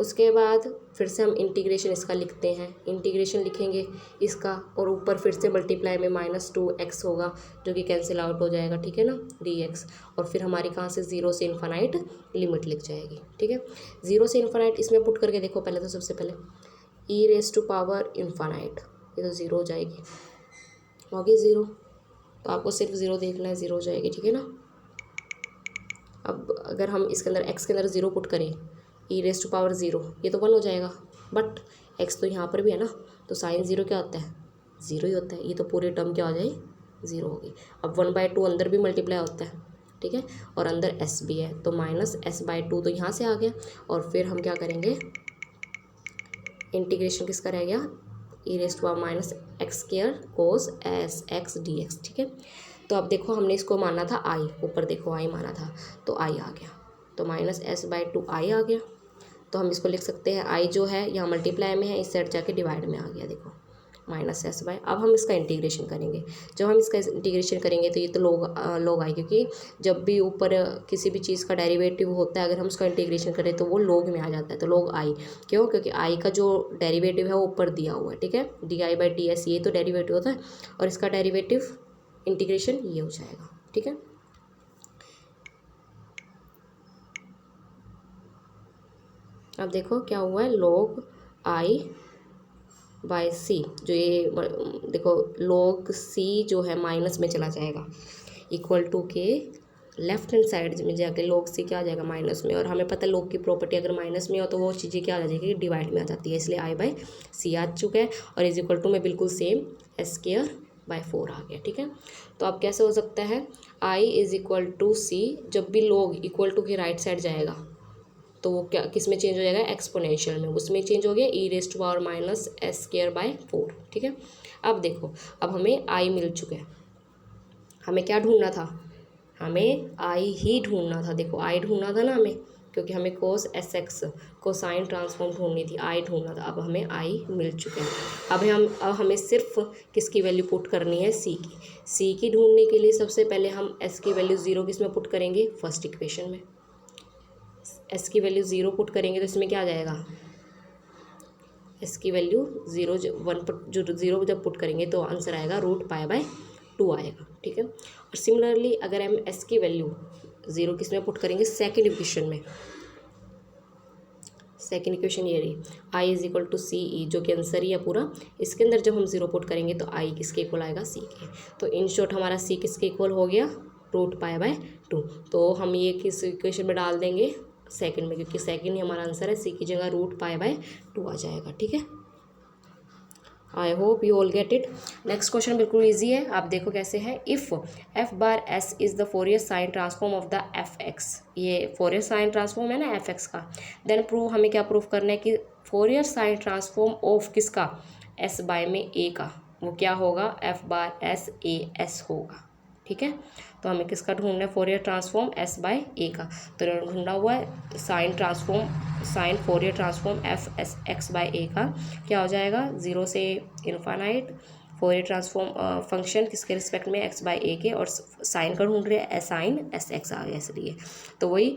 उसके बाद फिर से हम इंटीग्रेशन इसका लिखते हैं, इंटीग्रेशन लिखेंगे इसका और ऊपर फिर से मल्टीप्लाई में -2x होगा जो कि कैंसिल आउट हो जाएगा, ठीक है ना, dx। और फिर हमारी कहाँ से 0 से इन्फानाइट लिमिट लिख जाएगी, ठीक है। 0 से इन्फानाइट इसमें पुट करके देखो पहले तो, सबसे पहले e⁻⁴ इन्फानाइट, ये तो 0 हो जाएगी, होगी 0, तो आपको सिर्फ 0 देखना है, 0 हो जाएगी, ठीक है ना। अब अगर हम इसके अंदर x के अंदर 0 पुट करें, e⁻⁴, ये तो 1 हो जाएगा, बट x तो यहाँ पर भी है ना, तो साइन 0 क्या होता है, 0 ही होता है, ये तो पूरी टर्म क्या हो जाए, 0 होगी। अब 1/2 अंदर भी मल्टीप्लाई होता है, ठीक है, और अंदर s भी है, तो -s/2 तो यहाँ से आ गया। और फिर हम क्या करेंगे, इंटीग्रेशन किसका रह गया, e⁻⁻x² cos sx dx, ठीक है। तो अब देखो हमने इसको माना था i, ऊपर देखो i माना था, तो i आ गया, तो -s/2 i आ गया। तो हम इसको लिख सकते हैं i जो है यहाँ मल्टीप्लाई में है, इस साइड जाके डिवाइड में आ गया, देखो -s/। अब हम इसका इंटीग्रेशन करेंगे, जब हम इसका इंटीग्रेशन करेंगे तो ये तो लोग आई, क्योंकि जब भी ऊपर किसी भी चीज़ का डेरिवेटिव होता है अगर हम उसका इंटीग्रेशन करें तो वो लोग में आ जाता है, तो लोग आई, क्यों, क्योंकि आई का जो डेरिवेटिव है वो ऊपर दिया हुआ है, ठीक है, di/ds ये तो डेरिवेटिव होता है, और इसका डेरिवेटिव इंटीग्रेशन ये हो जाएगा, ठीक है। अब देखो क्या हुआ है, log i/c, जो ये देखो log c जो है माइनस में चला जाएगा, इक्वल टू के लेफ्ट हैंड साइड में जाके log c क्या आ जाएगा, माइनस में। और हमें पता है log की प्रॉपर्टी अगर माइनस में हो तो वो चीज़ें क्या आ जाएगी, डिवाइड में आ जाती है, इसलिए i/c आ चुका है, और इज इक्वल टू में बिल्कुल सेम s²/4 आ गया, ठीक है। तो अब कैसे हो सकता है, i = c, जब भी log इक्वल टू के राइट साइड जाएगा तो वो क्या किस में चेंज हो जाएगा, एक्सपोनेंशियल में, उसमें चेंज हो गया e⁻⁻s²/4, ठीक है। अब देखो, अब हमें i मिल चुका है, हमें क्या ढूंढना था, हमें i ही ढूंढना था, देखो i ढूंढना था ना हमें, क्योंकि हमें cos sx कोसाइन ट्रांसफॉर्म ढूंढनी थी, i ढूंढना था। अब हमें i मिल चुके हैं, अब हमें सिर्फ किसकी वैल्यू पुट करनी है, c की ढूंढने के लिए सबसे पहले हम s की वैल्यू 0 किस में पुट करेंगे, फर्स्ट इक्वेशन में। s की वैल्यू 0 पुट करेंगे तो इसमें क्या आ जाएगा, s की वैल्यू 0 जब पुट करेंगे तो आंसर आएगा √π/2 आएगा, ठीक है। और सिमिलरली अगर हम s की वैल्यू 0 किस में पुट करेंगे, सेकंड इक्वेशन में, सेकंड इक्वेशन ये रही, i = ce, जो कि आंसर ही है पूरा, इसके अंदर जब हम 0 पुट करेंगे तो i किसके इक्वल आएगा, c के। तो इन शॉर्ट हमारा c किसके इक्वल हो गया, √π/2। तो हम ये किस इक्वेशन में डाल देंगे, सेकंड में, क्योंकि सेकंड ही हमारा आंसर है, c की जगह √π/2 आ जाएगा, ठीक है। आई hope you all get it. Next question बिल्कुल ईजी है, आप देखो कैसे है, if f/s is the Fourier sine transform of the fx, ये फोरियर साइन ट्रांसफॉर्म है ना fx का, देन प्रूव, हमें क्या प्रूव करना है कि फोरियर साइन ट्रांसफॉर्म ऑफ किसका, s बाय में a का, वो क्या होगा, f/s as होगा, ठीक है। तो हमें किसका ढूंढना है, फोरियर ट्रांसफॉर्म s/a का, तो ढूंढा हुआ है साइन फोरियर ट्रांसफॉर्म f(x/a) का क्या हो जाएगा, 0 से इन्फानाइट फोरियर ट्रांसफॉर्म फंक्शन किसके रिस्पेक्ट में, x/a के, और साइन का ढूंढ रहे हैं, साइन sx आ गया, इसलिए तो वही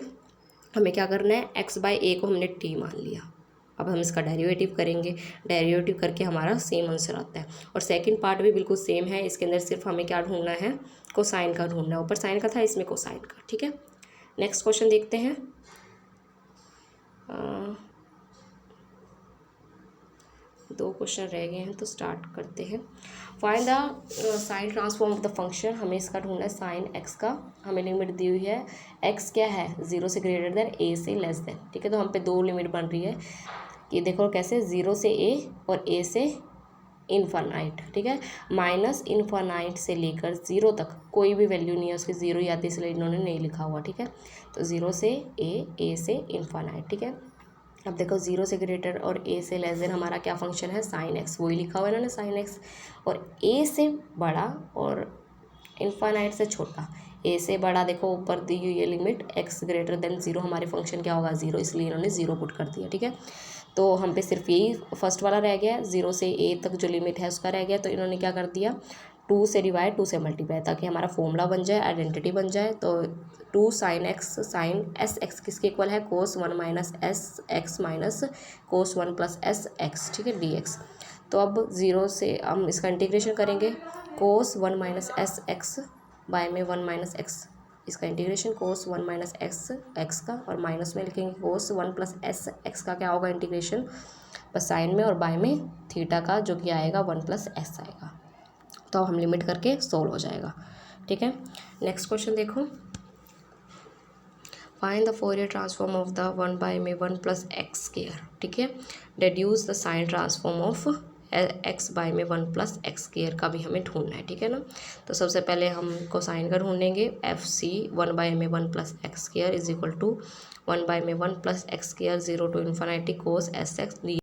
हमें क्या करना है, x/a को हमने t मान लिया। अब हम इसका डेरिवेटिव करेंगे, डेरिवेटिव करके हमारा सेम आंसर आता है, और सेकंड पार्ट भी बिल्कुल सेम है, इसके अंदर सिर्फ हमें क्या ढूंढना है, कोसाइन का ढूंढना है, ऊपर साइन का था, इसमें कोसाइन का, ठीक है। नेक्स्ट क्वेश्चन देखते हैं, दो क्वेश्चन रह गए हैं तो स्टार्ट करते हैं। Find the sine transform of the function, हमें इसका ढूंढना है, साइन x का, हमें लिमिट दी हुई है, x क्या है, 0 से ग्रेटर देन a से लेस देन, ठीक है। तो हम पे दो लिमिट बन रही है, ये देखो कैसे, 0 से a और a से इन्फानाइट, ठीक है, माइनस इन्फानाइट से लेकर 0 तक कोई भी वैल्यू नहीं है उसकी, 0 ही आती है, इसलिए इन्होंने नहीं लिखा हुआ, ठीक है। तो 0 से a से इन्फानाइट, ठीक है। अब देखो 0 से ग्रेटर और a से लेस देन हमारा क्या फंक्शन है, साइन x, वही लिखा हुआ है ना साइन x, और a से बड़ा और इन्फानाइट से छोटा, a से बड़ा देखो ऊपर दी हुई ये लिमिट x ग्रेटर देन 0, हमारे फंक्शन क्या होगा, 0, इसलिए इन्होंने 0 पुट कर दिया, ठीक है। तो हम पे सिर्फ यही फर्स्ट वाला रह गया, 0 से a तक जो लिमिट है उसका रह गया, तो इन्होंने क्या कर दिया, 2 से डिवाइड 2 से मल्टीप्लाई, ताकि हमारा फॉर्मूला बन जाए, आइडेंटिटी बन जाए। तो 2 sin x sine s x किसके इक्वल है, cos 1 minus S x minus cos 1 plus s x, ठीक है, dx। तो अब 0 से हम इसका इंटीग्रेशन करेंगे, cos 1 minus S x by में 1 माइनस एक्स, इसका इंटीग्रेशन cos 1 माइनस एक्स का, और माइनस में लिखेंगे cos 1 प्लस एस एक्स का क्या होगा इंटीग्रेशन, बस साइन में और बाय में थीटा का, जो कि आएगा 1 प्लस एस आएगा। तो हम लिमिट करके सोल्व हो जाएगा, ठीक है। नेक्स्ट क्वेश्चन देखो, find the Fourier transform of the 1 by में 1 प्लस एक्स स्क्वायर, ठीक है। Deduce the sine transform of x by में 1 प्लस एक्स स्क्वायर का भी हमें ढूंढना है, ठीक है ना। तो सबसे पहले हम कोसाइन का ढूंढेंगे, एफ सी 1 बाय में 1 plus x square is equal to 1 by में 1 plus x square 0 to infinity cos s x